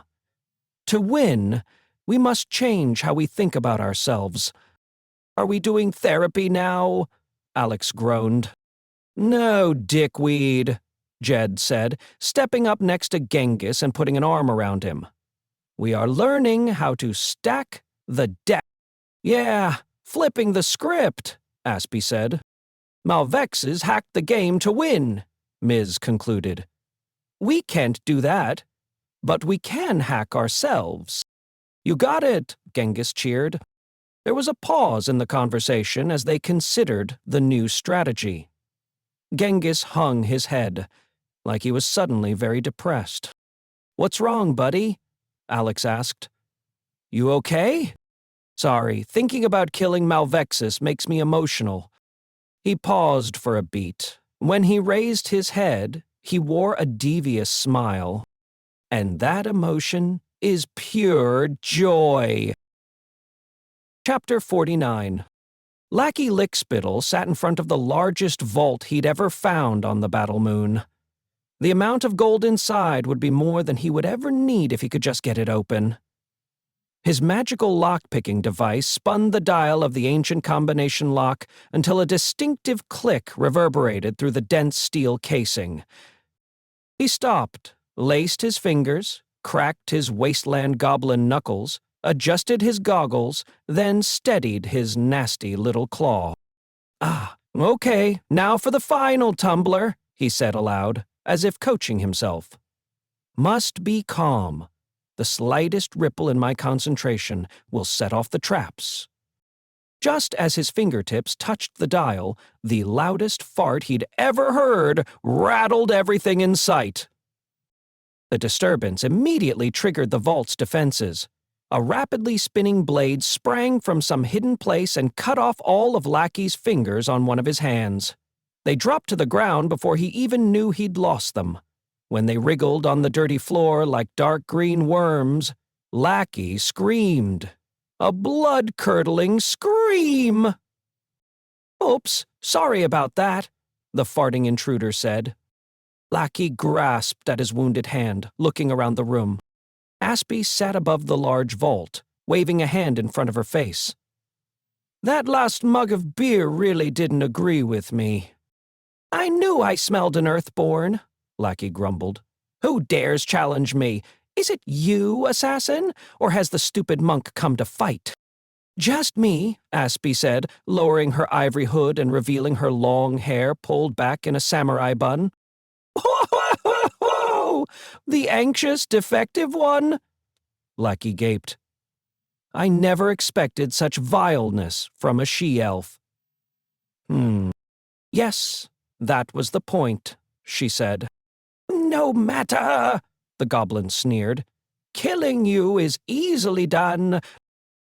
To win, we must change how we think about ourselves. Are we doing therapy now? Alex groaned. No, dickweed, Jed said, stepping up next to Genghis and putting an arm around him. We are learning how to stack the deck. Yeah, flipping the script, Aspie said. Malvexus hacked the game to win, Ms. concluded. We can't do that, but we can hack ourselves. You got it, Genghis cheered. There was a pause in the conversation as they considered the new strategy. Genghis hung his head, like he was suddenly very depressed. What's wrong, buddy? Alex asked. You okay? Sorry, thinking about killing Malvexus makes me emotional. He paused for a beat. When he raised his head, he wore a devious smile. And that emotion is pure joy. Chapter 49. Lackey Lickspittle sat in front of the largest vault he'd ever found on the Battle Moon. The amount of gold inside would be more than he would ever need if he could just get it open. His magical lock-picking device spun the dial of the ancient combination lock until a distinctive click reverberated through the dense steel casing. He stopped, laced his fingers, cracked his wasteland goblin knuckles, adjusted his goggles, then steadied his nasty little claw. Ah, okay, now for the final tumbler, he said aloud, as if coaching himself. Must be calm. The slightest ripple in my concentration will set off the traps. Just as his fingertips touched the dial, the loudest fart he'd ever heard rattled everything in sight. The disturbance immediately triggered the vault's defenses. A rapidly spinning blade sprang from some hidden place and cut off all of Lackey's fingers on one of his hands. They dropped to the ground before he even knew he'd lost them. When they wriggled on the dirty floor like dark green worms, Lackey screamed. A blood-curdling scream! Oops, sorry about that, the farting intruder said. Lackey grasped at his wounded hand, looking around the room. Aspie sat above the large vault, waving a hand in front of her face. That last mug of beer really didn't agree with me. I knew I smelled an Earthborn, Lackey grumbled. "Who dares challenge me? Is it you, assassin, or has the stupid monk come to fight?" "Just me," Aspie said, lowering her ivory hood and revealing her long hair pulled back in a samurai bun. "Ho-ho-ho-ho! The anxious, defective one?" Lackey gaped. "I never expected such vileness from a she-elf." "Yes, that was the point," she said. "No matter," the goblin sneered. "Killing you is easily done."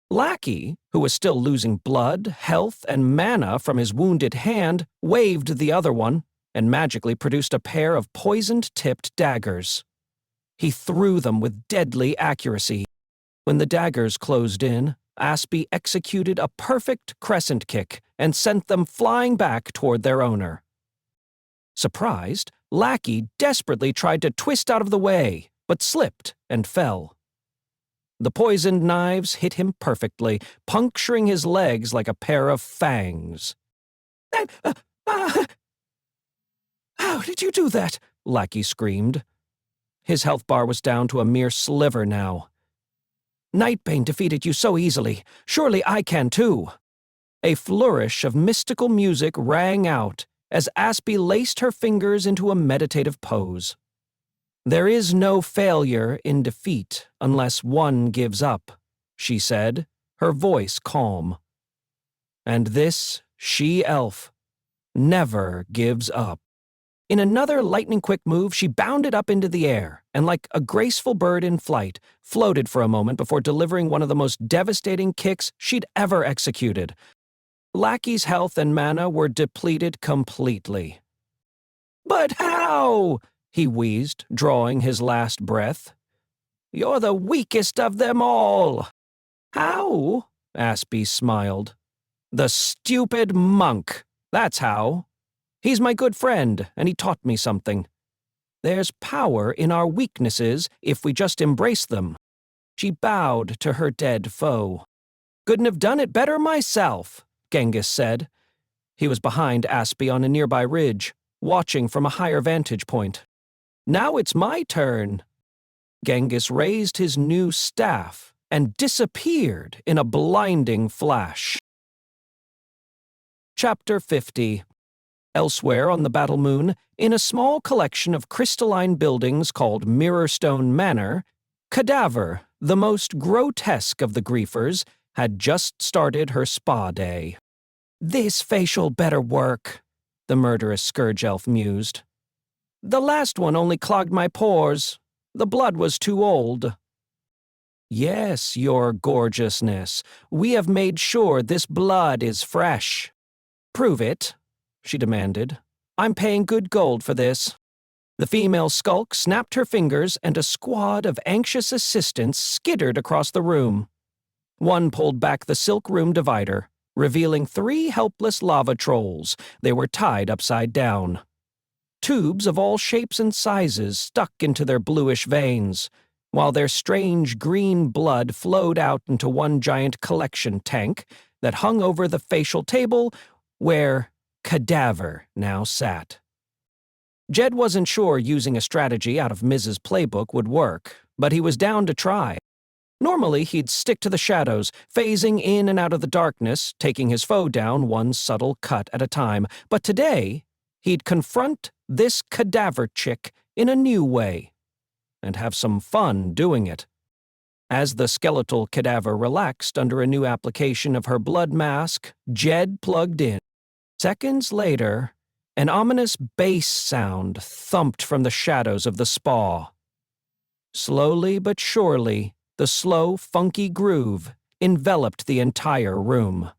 Lackey, who was still losing blood, health, and mana from his wounded hand, waved the other one and magically produced a pair of poisoned-tipped daggers. He threw them with deadly accuracy. When the daggers closed in, Aspie executed a perfect crescent kick and sent them flying back toward their owner. Surprised, Lackey desperately tried to twist out of the way, but slipped and fell. The poisoned knives hit him perfectly, puncturing his legs like a pair of fangs. "How did you do that?" Lackey screamed. His health bar was down to a mere sliver now. "Nightbane defeated you so easily. Surely I can too." A flourish of mystical music rang out as Aspie laced her fingers into a meditative pose. "There is no failure in defeat unless one gives up," she said, her voice calm. "And this she-elf never gives up." In another lightning-quick move, she bounded up into the air, and like a graceful bird in flight, floated for a moment before delivering one of the most devastating kicks she'd ever executed. Lackey's health and mana were depleted completely. "But how?" he wheezed, drawing his last breath. "You're the weakest of them all." "How?" Aspie smiled. "The stupid monk, that's how. He's my good friend, and he taught me something. There's power in our weaknesses if we just embrace them." She bowed to her dead foe. "Couldn't have done it better myself," Genghis said. He was behind Aspie on a nearby ridge, watching from a higher vantage point. "Now it's my turn." Genghis raised his new staff and disappeared in a blinding flash. Chapter 50. Elsewhere on the Battle Moon, in a small collection of crystalline buildings called Mirrorstone Manor, Cadaver, the most grotesque of the griefers, had just started her spa day. "This facial better work," the murderous scourge elf mused. "The last one only clogged my pores. The blood was too old." "Yes, your gorgeousness. We have made sure this blood is fresh." "Prove it," she demanded. "I'm paying good gold for this." The female skulk snapped her fingers, and a squad of anxious assistants skittered across the room. One pulled back the silk room divider, revealing 3 helpless lava trolls. They were tied upside down. Tubes of all shapes and sizes stuck into their bluish veins, while their strange green blood flowed out into one giant collection tank that hung over the facial table where Cadaver now sat. Jed wasn't sure using a strategy out of Mrs. Playbook would work, but he was down to try. Normally, he'd stick to the shadows, phasing in and out of the darkness, taking his foe down one subtle cut at a time. But today, he'd confront this cadaver chick in a new way, and have some fun doing it. As the skeletal cadaver relaxed under a new application of her blood mask, Jed plugged in. Seconds later, an ominous bass sound thumped from the shadows of the spa. Slowly but surely, the slow, funky groove enveloped the entire room.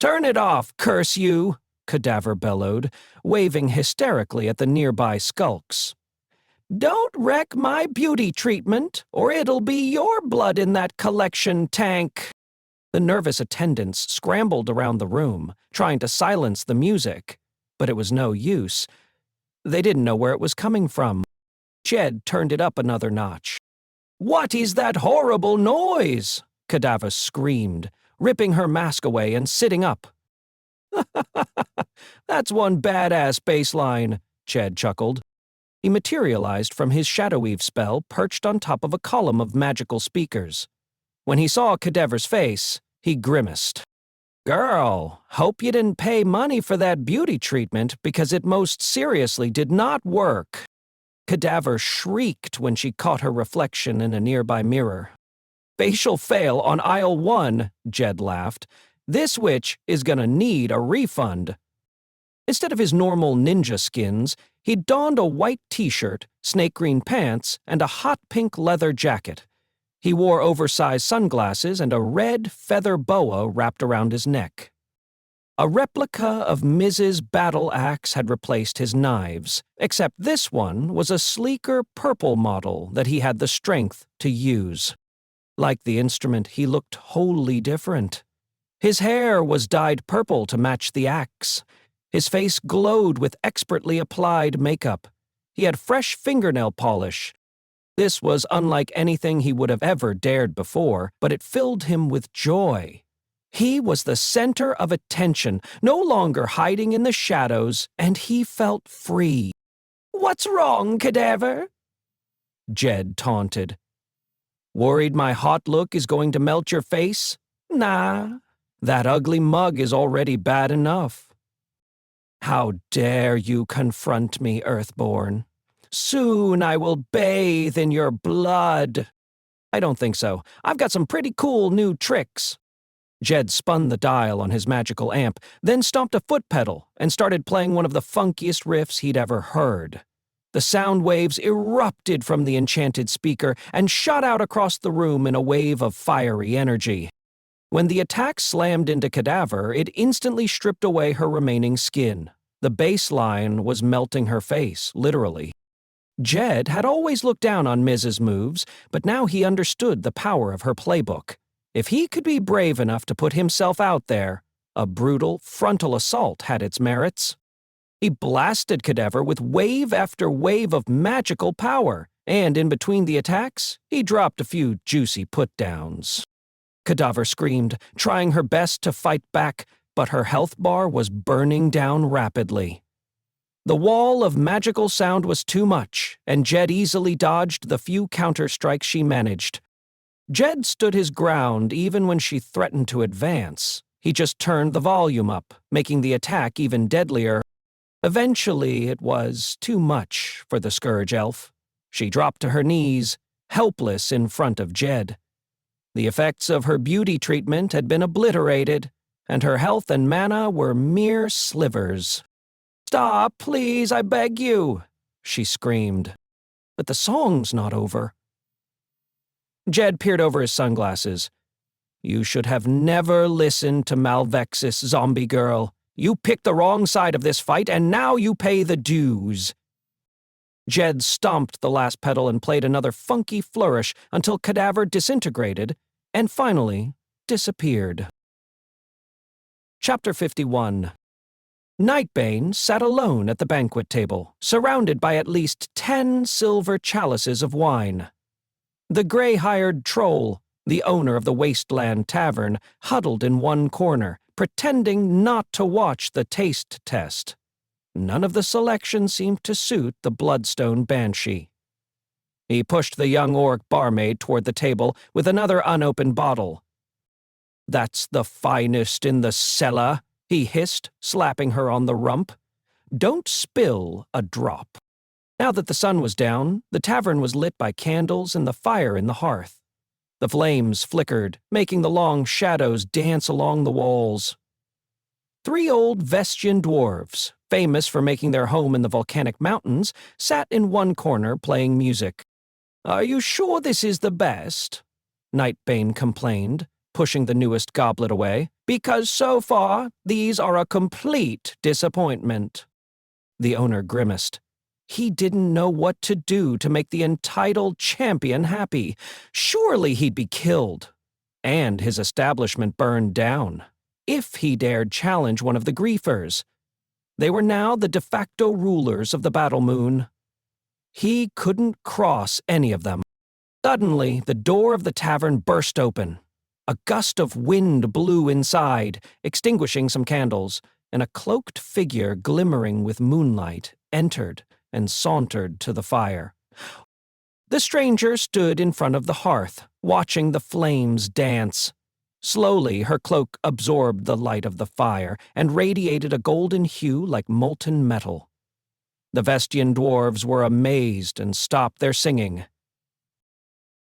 "Turn it off, curse you!" Cadaver bellowed, waving hysterically at the nearby skulks. "Don't wreck my beauty treatment, or it'll be your blood in that collection tank." The nervous attendants scrambled around the room, trying to silence the music, but it was no use. They didn't know where it was coming from. Jed turned it up another notch. "What is that horrible noise?" Cadaver screamed, ripping her mask away and sitting up. "That's one badass bass line," Jed chuckled. He materialized from his Shadow Weave spell perched on top of a column of magical speakers. When he saw Cadaver's face, he grimaced. "Girl, hope you didn't pay money for that beauty treatment because it most seriously did not work." Cadaver shrieked when she caught her reflection in a nearby mirror. "Facial fail on aisle 1, Jed laughed. "This witch is gonna need a refund." Instead of his normal ninja skins, he donned a white t-shirt, snake green pants, and a hot pink leather jacket. He wore oversized sunglasses and a red feather boa wrapped around his neck. A replica of Mrs. Battle Axe had replaced his knives, except this one was a sleeker purple model that he had the strength to use. Like the instrument, he looked wholly different. His hair was dyed purple to match the axe. His face glowed with expertly applied makeup. He had fresh fingernail polish. This was unlike anything he would have ever dared before, but it filled him with joy. He was the center of attention, no longer hiding in the shadows, and he felt free. "What's wrong, Cadaver?" Jed taunted. "Worried my hot look is going to melt your face? Nah, that ugly mug is already bad enough." "How dare you confront me, Earthborn? Soon I will bathe in your blood." "I don't think so. I've got some pretty cool new tricks." Jed spun the dial on his magical amp, then stomped a foot pedal and started playing one of the funkiest riffs he'd ever heard. The sound waves erupted from the enchanted speaker and shot out across the room in a wave of fiery energy. When the attack slammed into Cadaver, it instantly stripped away her remaining skin. The baseline was melting her face, literally. Jed had always looked down on Mrs. moves, but now he understood the power of her playbook. If he could be brave enough to put himself out there, a brutal frontal assault had its merits. He blasted Cadaver with wave after wave of magical power, and in between the attacks, he dropped a few juicy put-downs. Cadaver screamed, trying her best to fight back, but her health bar was burning down rapidly. The wall of magical sound was too much, and Jed easily dodged the few counter-strikes she managed. Jed stood his ground even when she threatened to advance. He just turned the volume up, making the attack even deadlier. Eventually, it was too much for the Scourge Elf. She dropped to her knees, helpless in front of Jed. The effects of her beauty treatment had been obliterated, and her health and mana were mere slivers. "Stop, please, I beg you," she screamed. "But the song's not over." Jed peered over his sunglasses. "You should have never listened to Malvexus, zombie girl. You picked the wrong side of this fight, and now you pay the dues." Jed stomped the last pedal and played another funky flourish until Cadaver disintegrated and finally disappeared. Chapter 51. Nightbane sat alone at the banquet table, surrounded by at least 10 silver chalices of wine. The gray-hired troll, the owner of the Wasteland Tavern, huddled in one corner, pretending not to watch the taste test. None of the selection seemed to suit the Bloodstone Banshee. He pushed the young orc barmaid toward the table with another unopened bottle. "That's the finest in the cellar," he hissed, slapping her on the rump. "Don't spill a drop." Now that the sun was down, the tavern was lit by candles and the fire in the hearth. The flames flickered, making the long shadows dance along the walls. 3 old Vestian dwarves, famous for making their home in the volcanic mountains, sat in one corner playing music. "Are you sure this is the best?" Nightbane complained, pushing the newest goblet away. "Because so far, these are a complete disappointment." The owner grimaced. He didn't know what to do to make the entitled champion happy. Surely he'd be killed, and his establishment burned down, if he dared challenge one of the griefers. They were now the de facto rulers of the Battle Moon. He couldn't cross any of them. Suddenly, the door of the tavern burst open. A gust of wind blew inside, extinguishing some candles, and a cloaked figure glimmering with moonlight entered, and sauntered to the fire. The stranger stood in front of the hearth, watching the flames dance. Slowly, her cloak absorbed the light of the fire and radiated a golden hue like molten metal. The Vestian dwarves were amazed and stopped their singing.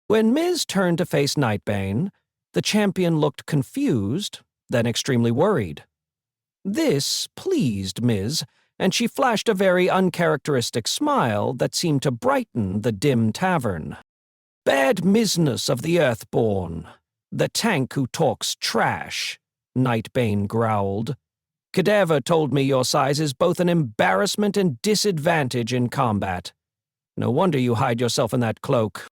When Ms. turned to face Nightbane, the champion looked confused, then extremely worried. This pleased Ms., and she flashed a very uncharacteristic smile that seemed to brighten the dim tavern. "Bad business of the Earthborn. The tank who talks trash," Nightbane growled. "Cadaver told me your size is both an embarrassment and disadvantage in combat. No wonder you hide yourself in that cloak.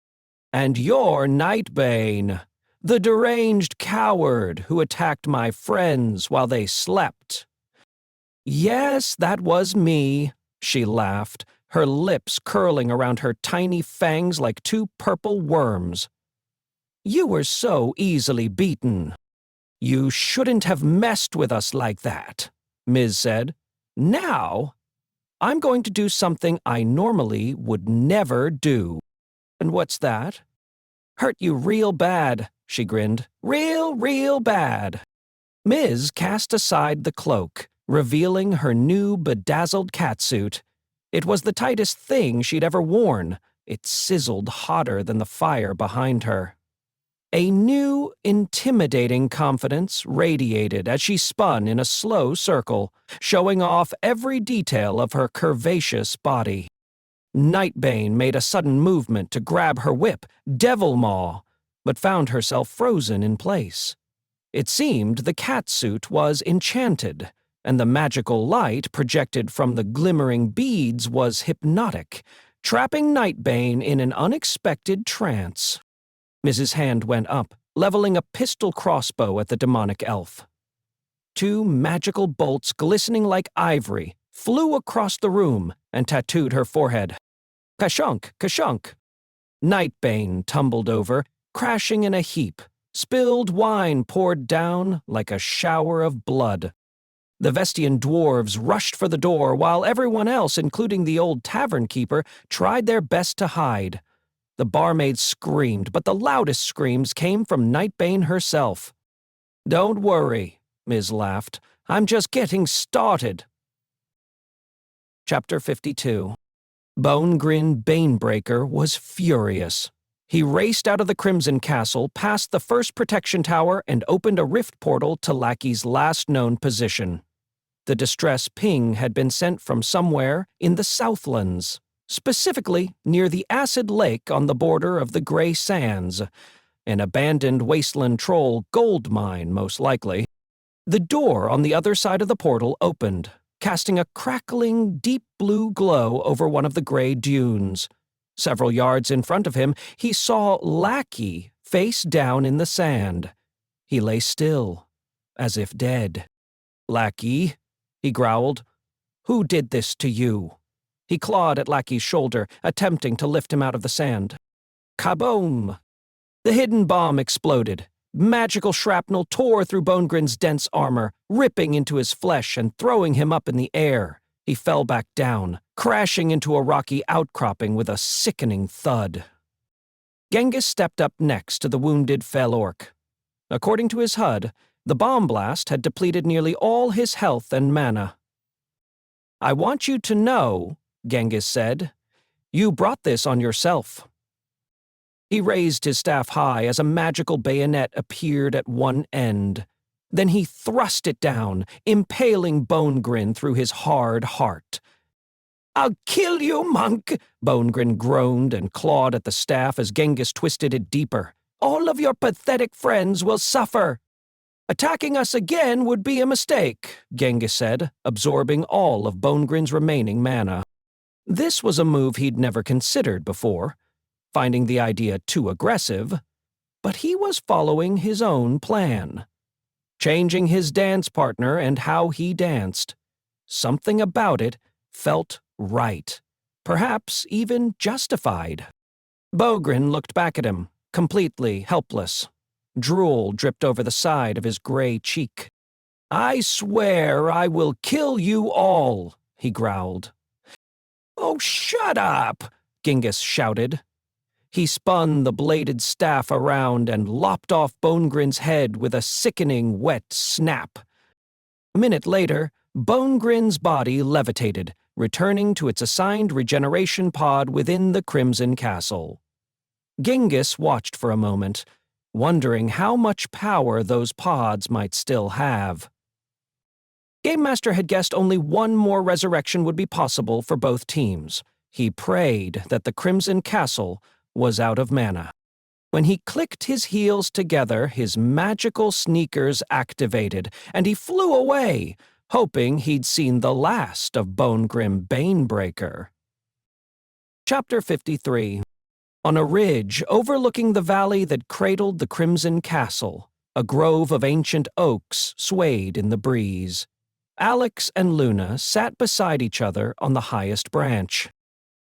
And you're Nightbane, the deranged coward who attacked my friends while they slept." "Yes, that was me," she laughed, her lips curling around her tiny fangs like two purple worms. "You were so easily beaten." "You shouldn't have messed with us like that," Ms. said. "Now, I'm going to do something I normally would never do." "And what's that?" "Hurt you real bad," she grinned. Real bad." Ms. cast aside the cloak, revealing her new bedazzled catsuit. It was the tightest thing she'd ever worn. It sizzled hotter than the fire behind her. A new, intimidating confidence radiated as she spun in a slow circle, showing off every detail of her curvaceous body. Nightbane made a sudden movement to grab her whip, Devil Maw, but found herself frozen in place. It seemed the catsuit was enchanted, and the magical light projected from the glimmering beads was hypnotic, trapping Nightbane in an unexpected trance. Mrs. Hand went up, leveling a pistol crossbow at the demonic elf. Two magical bolts glistening like ivory flew across the room and tattooed her forehead. Kashunk, kashunk. Nightbane tumbled over, crashing in a heap. Spilled wine poured down like a shower of blood. The Vestian dwarves rushed for the door while everyone else, including the old tavern keeper, tried their best to hide. The barmaid screamed, but the loudest screams came from Nightbane herself. "Don't worry," Ms. laughed. "I'm just getting started." Chapter 52. Bonegrin Banebreaker was furious. He raced out of the Crimson Castle, past the first protection tower, and opened a rift portal to Lackey's last known position. The distress ping had been sent from somewhere in the Southlands, specifically near the Acid Lake on the border of the Grey Sands, an abandoned wasteland troll gold mine, most likely. The door on the other side of the portal opened, casting a crackling, deep blue glow over one of the gray dunes. Several yards in front of him, he saw Lackey face down in the sand. He lay still, as if dead. "Lackey," he growled, "who did this to you?" He clawed at Lackey's shoulder, attempting to lift him out of the sand. Kaboom! The hidden bomb exploded. Magical shrapnel tore through Bonegrin's dense armor, ripping into his flesh and throwing him up in the air. He fell back down, crashing into a rocky outcropping with a sickening thud. Genghis stepped up next to the wounded fell orc. According to his HUD, the bomb blast had depleted nearly all his health and mana. "I want you to know," Genghis said, "you brought this on yourself." He raised his staff high as a magical bayonet appeared at one end. Then he thrust it down, impaling Bonegrin through his hard heart. "I'll kill you, monk!" Bonegrin groaned and clawed at the staff as Genghis twisted it deeper. "All of your pathetic friends will suffer." "Attacking us again would be a mistake," Genghis said, absorbing all of Bonegrin's remaining mana. This was a move he'd never considered before, finding the idea too aggressive, but he was following his own plan. Changing his dance partner and how he danced. Something about it felt right, perhaps even justified. Bonegrin looked back at him, completely helpless. Drool dripped over the side of his gray cheek. "I swear I will kill you all," he growled. "Oh, shut up!" Genghis shouted. He spun the bladed staff around and lopped off Bonegrin's head with a sickening wet snap. A minute later, Bonegrin's body levitated, returning to its assigned regeneration pod within the Crimson Castle. Genghis watched for a moment, wondering how much power those pods might still have. Gamemaster had guessed only one more resurrection would be possible for both teams. He prayed that the Crimson Castle was out of mana. When he clicked his heels together, his magical sneakers activated, and he flew away, hoping he'd seen the last of Bonegrim Banebreaker. Chapter 53. On a ridge overlooking the valley that cradled the Crimson Castle, a grove of ancient oaks swayed in the breeze. Alex and Luna sat beside each other on the highest branch.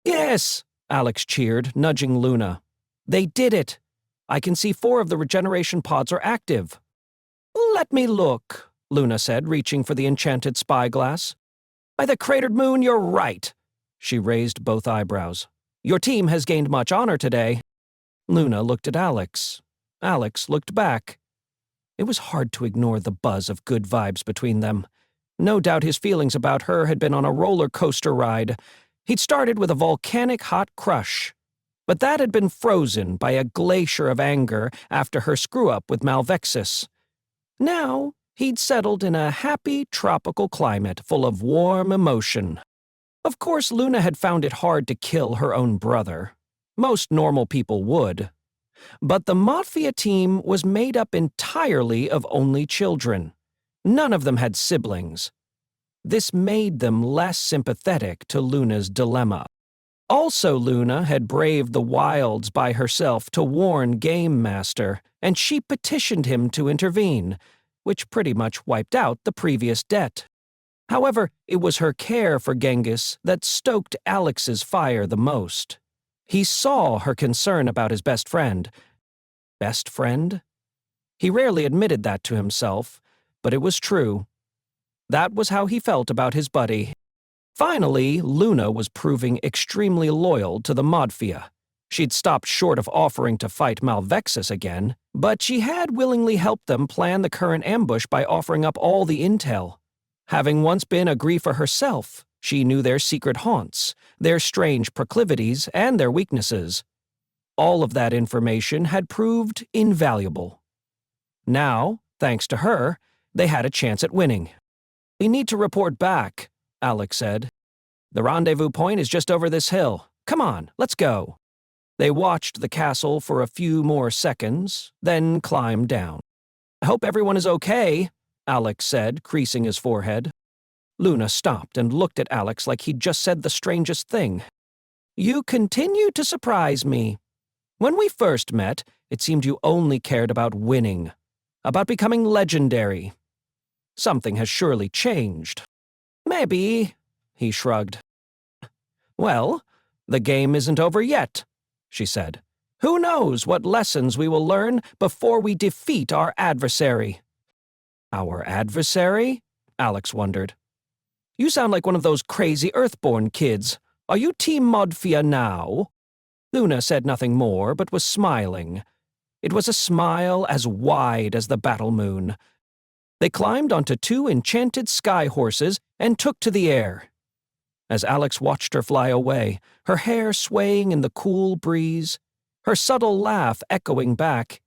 "Yes!" Alex cheered, nudging Luna. "They did it! I can see 4 of the regeneration pods are active." "Let me look," Luna said, reaching for the enchanted spyglass. "By the cratered moon, you're right!" She raised both eyebrows. "Your team has gained much honor today." Luna looked at Alex. Alex looked back. It was hard to ignore the buzz of good vibes between them. No doubt his feelings about her had been on a roller coaster ride. He'd started with a volcanic hot crush, but that had been frozen by a glacier of anger after her screw-up with Malvexus. Now, he'd settled in a happy tropical climate full of warm emotion. Of course, Luna had found it hard to kill her own brother. Most normal people would. But the Modfia team was made up entirely of only children. None of them had siblings. This made them less sympathetic to Luna's dilemma. Also, Luna had braved the wilds by herself to warn Gamemaster, and she petitioned him to intervene, which pretty much wiped out the previous debt. However, it was her care for Genghis that stoked Alex's fire the most. He saw her concern about his best friend. Best friend? He rarely admitted that to himself, but it was true. That was how he felt about his buddy. Finally, Luna was proving extremely loyal to the Modfia. She'd stopped short of offering to fight Malvexus again, but she had willingly helped them plan the current ambush by offering up all the intel. Having once been a griefer herself, she knew their secret haunts, their strange proclivities, and their weaknesses. All of that information had proved invaluable. Now, thanks to her, they had a chance at winning. "We need to report back," Alex said. "The rendezvous point is just over this hill. Come on, let's go." They watched the castle for a few more seconds, then climbed down. "I hope everyone is okay," Alex said, creasing his forehead. Luna stopped and looked at Alex like he'd just said the strangest thing. "You continue to surprise me. When we first met, it seemed you only cared about winning, about becoming legendary. Something has surely changed." "Maybe," he shrugged. "Well, the game isn't over yet," she said. "Who knows what lessons we will learn before we defeat our adversary." "Our adversary?" Alex wondered. "You sound like one of those crazy Earthborn kids. Are you Team Modfia now?" Luna said nothing more, but was smiling. It was a smile as wide as the battle moon. They climbed onto 2 enchanted sky horses and took to the air. As Alex watched her fly away, her hair swaying in the cool breeze, her subtle laugh echoing back,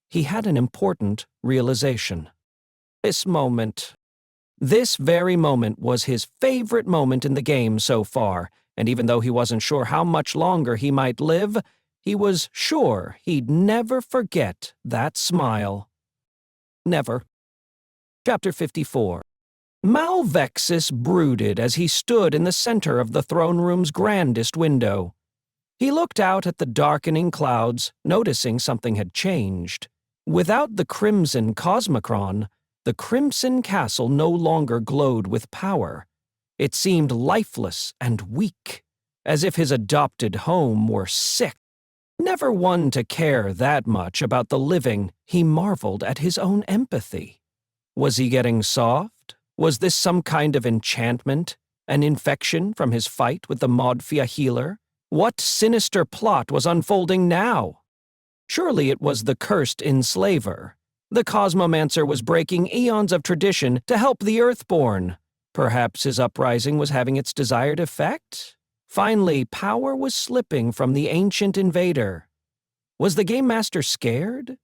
he had an important realization. This very moment was his favorite moment in the game so far, and even though he wasn't sure how much longer he might live, he was sure he'd never forget that smile. Never. Chapter 54. Malvexus brooded as he stood in the center of the throne room's grandest window. He looked out at the darkening clouds, noticing something had changed. Without the crimson cosmocron, the Crimson Castle no longer glowed with power. It seemed lifeless and weak, as if his adopted home were sick. Never one to care that much about the living, he marveled at his own empathy. Was he getting soft? Was this some kind of enchantment? An infection from his fight with the Modfia healer? What sinister plot was unfolding now? Surely it was the cursed enslaver. The Cosmomancer was breaking eons of tradition to help the Earthborn. Perhaps his uprising was having its desired effect? Finally, power was slipping from the ancient invader. Was the Gamemaster scared?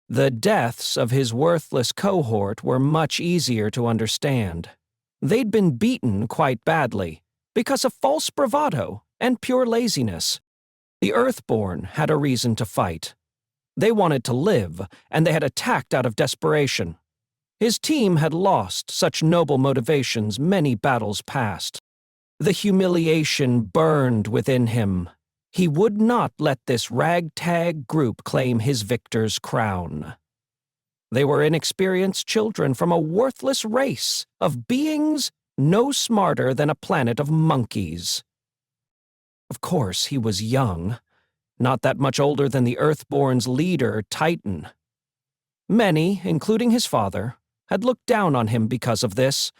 The deaths of his worthless cohort were much easier to understand. They'd been beaten quite badly, because of false bravado and pure laziness. The Earthborn had a reason to fight. They wanted to live, and they had attacked out of desperation. His team had lost such noble motivations many battles past. The humiliation burned within him. He would not let this ragtag group claim his victor's crown. They were inexperienced children from a worthless race of beings no smarter than a planet of monkeys. Of course, he was young, not that much older than the Earthborn's leader, Titan. Many, including his father, had looked down on him because of this,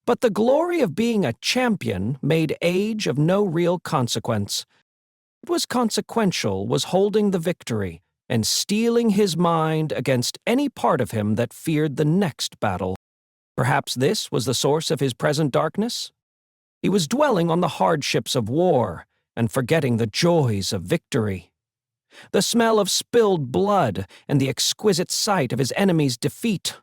but the glory of being a champion made age of no real consequence. What was consequential was holding the victory and steeling his mind against any part of him that feared the next battle. Perhaps this was the source of his present darkness? He was dwelling on the hardships of war and forgetting the joys of victory. The smell of spilled blood and the exquisite sight of his enemies' defeat,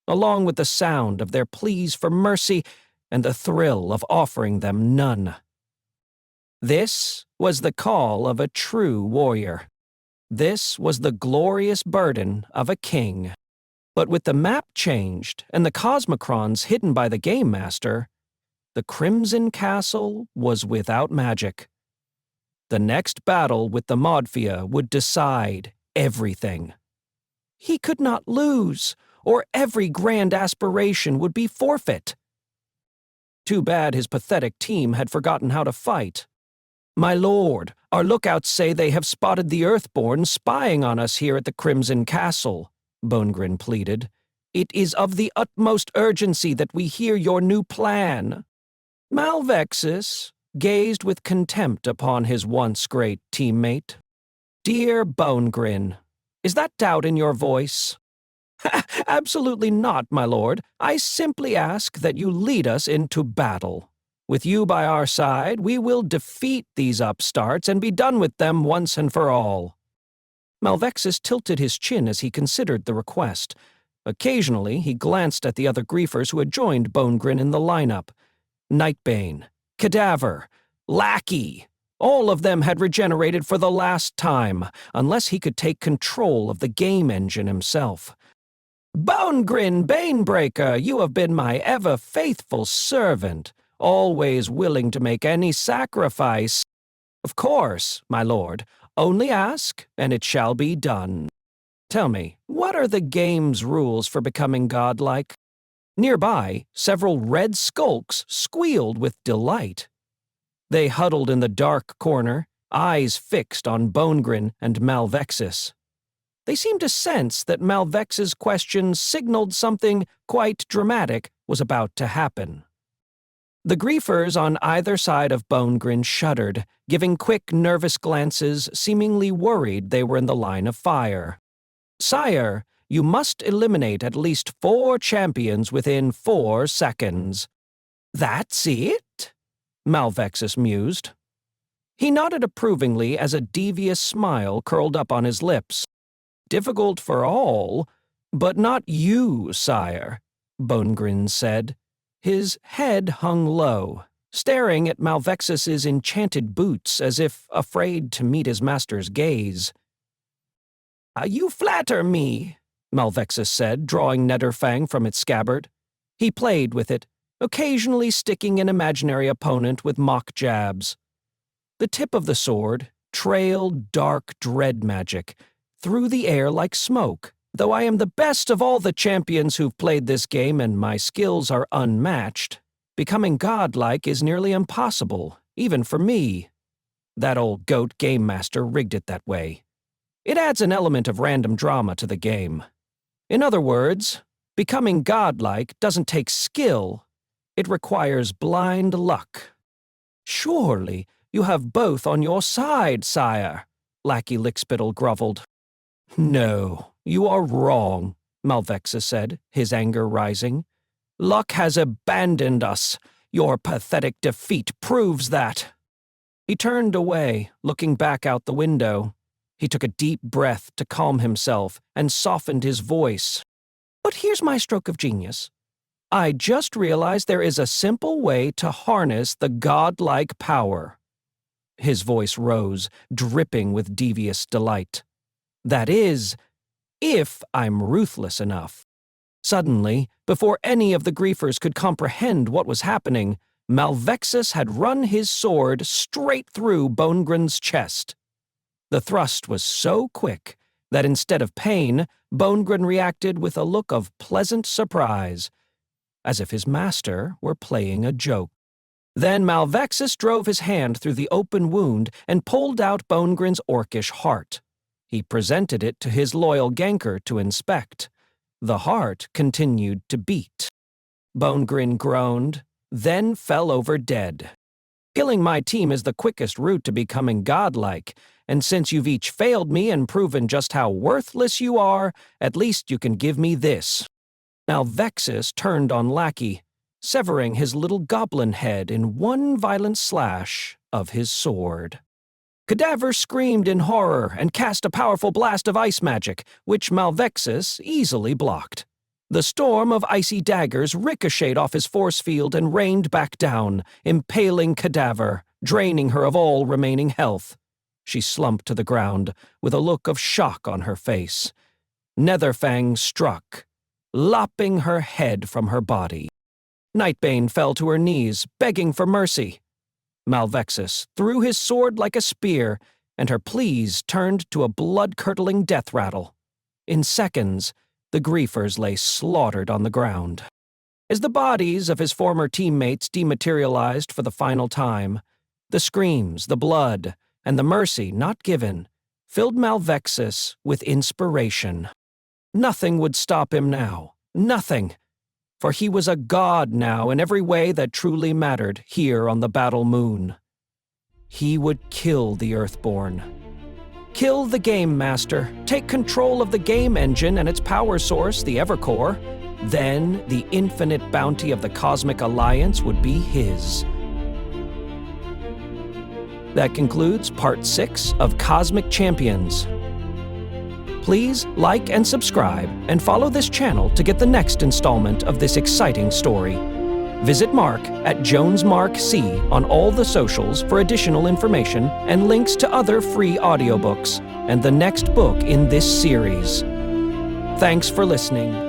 along with the sound of their pleas for mercy and the thrill of offering them none. This was the call of a true warrior. This was the glorious burden of a king. But with the map changed and the cosmocrons hidden by the Gamemaster, the Crimson Castle was without magic. The next battle with the Modfia would decide everything. He could not lose, or every grand aspiration would be forfeit. Too bad his pathetic team had forgotten how to fight. "My lord, our lookouts say they have spotted the Earthborn spying on us here at the Crimson Castle," Bonegrin pleaded. "It is of the utmost urgency that we hear your new plan." Malvexus gazed with contempt upon his once great teammate. "Dear Bonegrin, is that doubt in your voice?" "Absolutely not, my lord. I simply ask that you lead us into battle. With you by our side, we will defeat these upstarts and be done with them once and for all." Malvexus tilted his chin as he considered the request. Occasionally, he glanced at the other griefers who had joined Bonegrin in the lineup. Nightbane, Cadaver, Lackey. All of them had regenerated for the last time, unless he could take control of the game engine himself. "Bonegrin, Banebreaker, you have been my ever-faithful servant, always willing to make any sacrifice." "Of course, my lord. Only ask, and it shall be done. Tell me, what are the game's rules for becoming godlike?" Nearby, several red skulks squealed with delight. They huddled in the dark corner, eyes fixed on Bonegrin and Malvexus. They seemed to sense that Malvexus' question signaled something quite dramatic was about to happen. The griefers on either side of Bonegrin shuddered, giving quick, nervous glances, seemingly worried they were in the line of fire. "Sire, you must eliminate at least 4 champions within 4 seconds." "That's it?" Malvexus mused. He nodded approvingly as a devious smile curled up on his lips. "Difficult for all, but not you, sire," Bonegrin said. His head hung low, staring at Malvexus's enchanted boots as if afraid to meet his master's gaze. "You flatter me," Malvexus said, drawing Netherfang from its scabbard. He played with it, occasionally sticking an imaginary opponent with mock jabs. The tip of the sword trailed dark dreadmagic through the air like smoke. "Though I am the best of all the champions who've played this game and my skills are unmatched, becoming godlike is nearly impossible, even for me. That old goat Gamemaster rigged it that way. It adds an element of random drama to the game. In other words, becoming godlike doesn't take skill, It requires blind luck." "Surely you have both on your side, sire," Lackey Lickspittle groveled. "No, you are wrong," Malvexus said, his anger rising. "Luck has abandoned us. Your pathetic defeat proves that." He turned away, looking back out the window. He took a deep breath to calm himself and softened his voice. "But here's my stroke of genius. I just realized there is a simple way to harness the godlike power." His voice rose, dripping with devious delight. "That is, if I'm ruthless enough." Suddenly, before any of the griefers could comprehend what was happening, Malvexus had run his sword straight through Bonegrin's chest. The thrust was so quick that instead of pain, Bonegrin reacted with a look of pleasant surprise, as if his master were playing a joke. Then Malvexus drove his hand through the open wound and pulled out Bonegrin's orcish heart. He presented it to his loyal ganker to inspect. The heart continued to beat. Bonegrin groaned, then fell over dead. "Killing my team is the quickest route to becoming godlike, and since you've each failed me and proven just how worthless you are, at least you can give me this." Malvexus turned on Lackey, severing his little goblin head in one violent slash of his sword. Cadaver screamed in horror and cast a powerful blast of ice magic, which Malvexus easily blocked. The storm of icy daggers ricocheted off his force field and rained back down, impaling Cadaver, draining her of all remaining health. She slumped to the ground, with a look of shock on her face. Netherfang struck, lopping her head from her body. Nightbane fell to her knees, begging for mercy. Malvexus threw his sword like a spear, and her pleas turned to a blood-curdling death rattle. In seconds, the griefers lay slaughtered on the ground. As the bodies of his former teammates dematerialized for the final time, the screams, the blood, and the mercy not given filled Malvexus with inspiration. Nothing would stop him now, nothing, for he was a god now in every way that truly mattered here on the battle moon. He would kill the Earthborn. Kill the Gamemaster, take control of the game engine and its power source, the Evercore. Then the infinite bounty of the Cosmic Alliance would be his. That concludes Part 6 of Cosmic Champions. Please like and subscribe, and follow this channel to get the next installment of this exciting story. Visit Mark at JonesMarkC on all the socials for additional information and links to other free audiobooks and the next book in this series. Thanks for listening.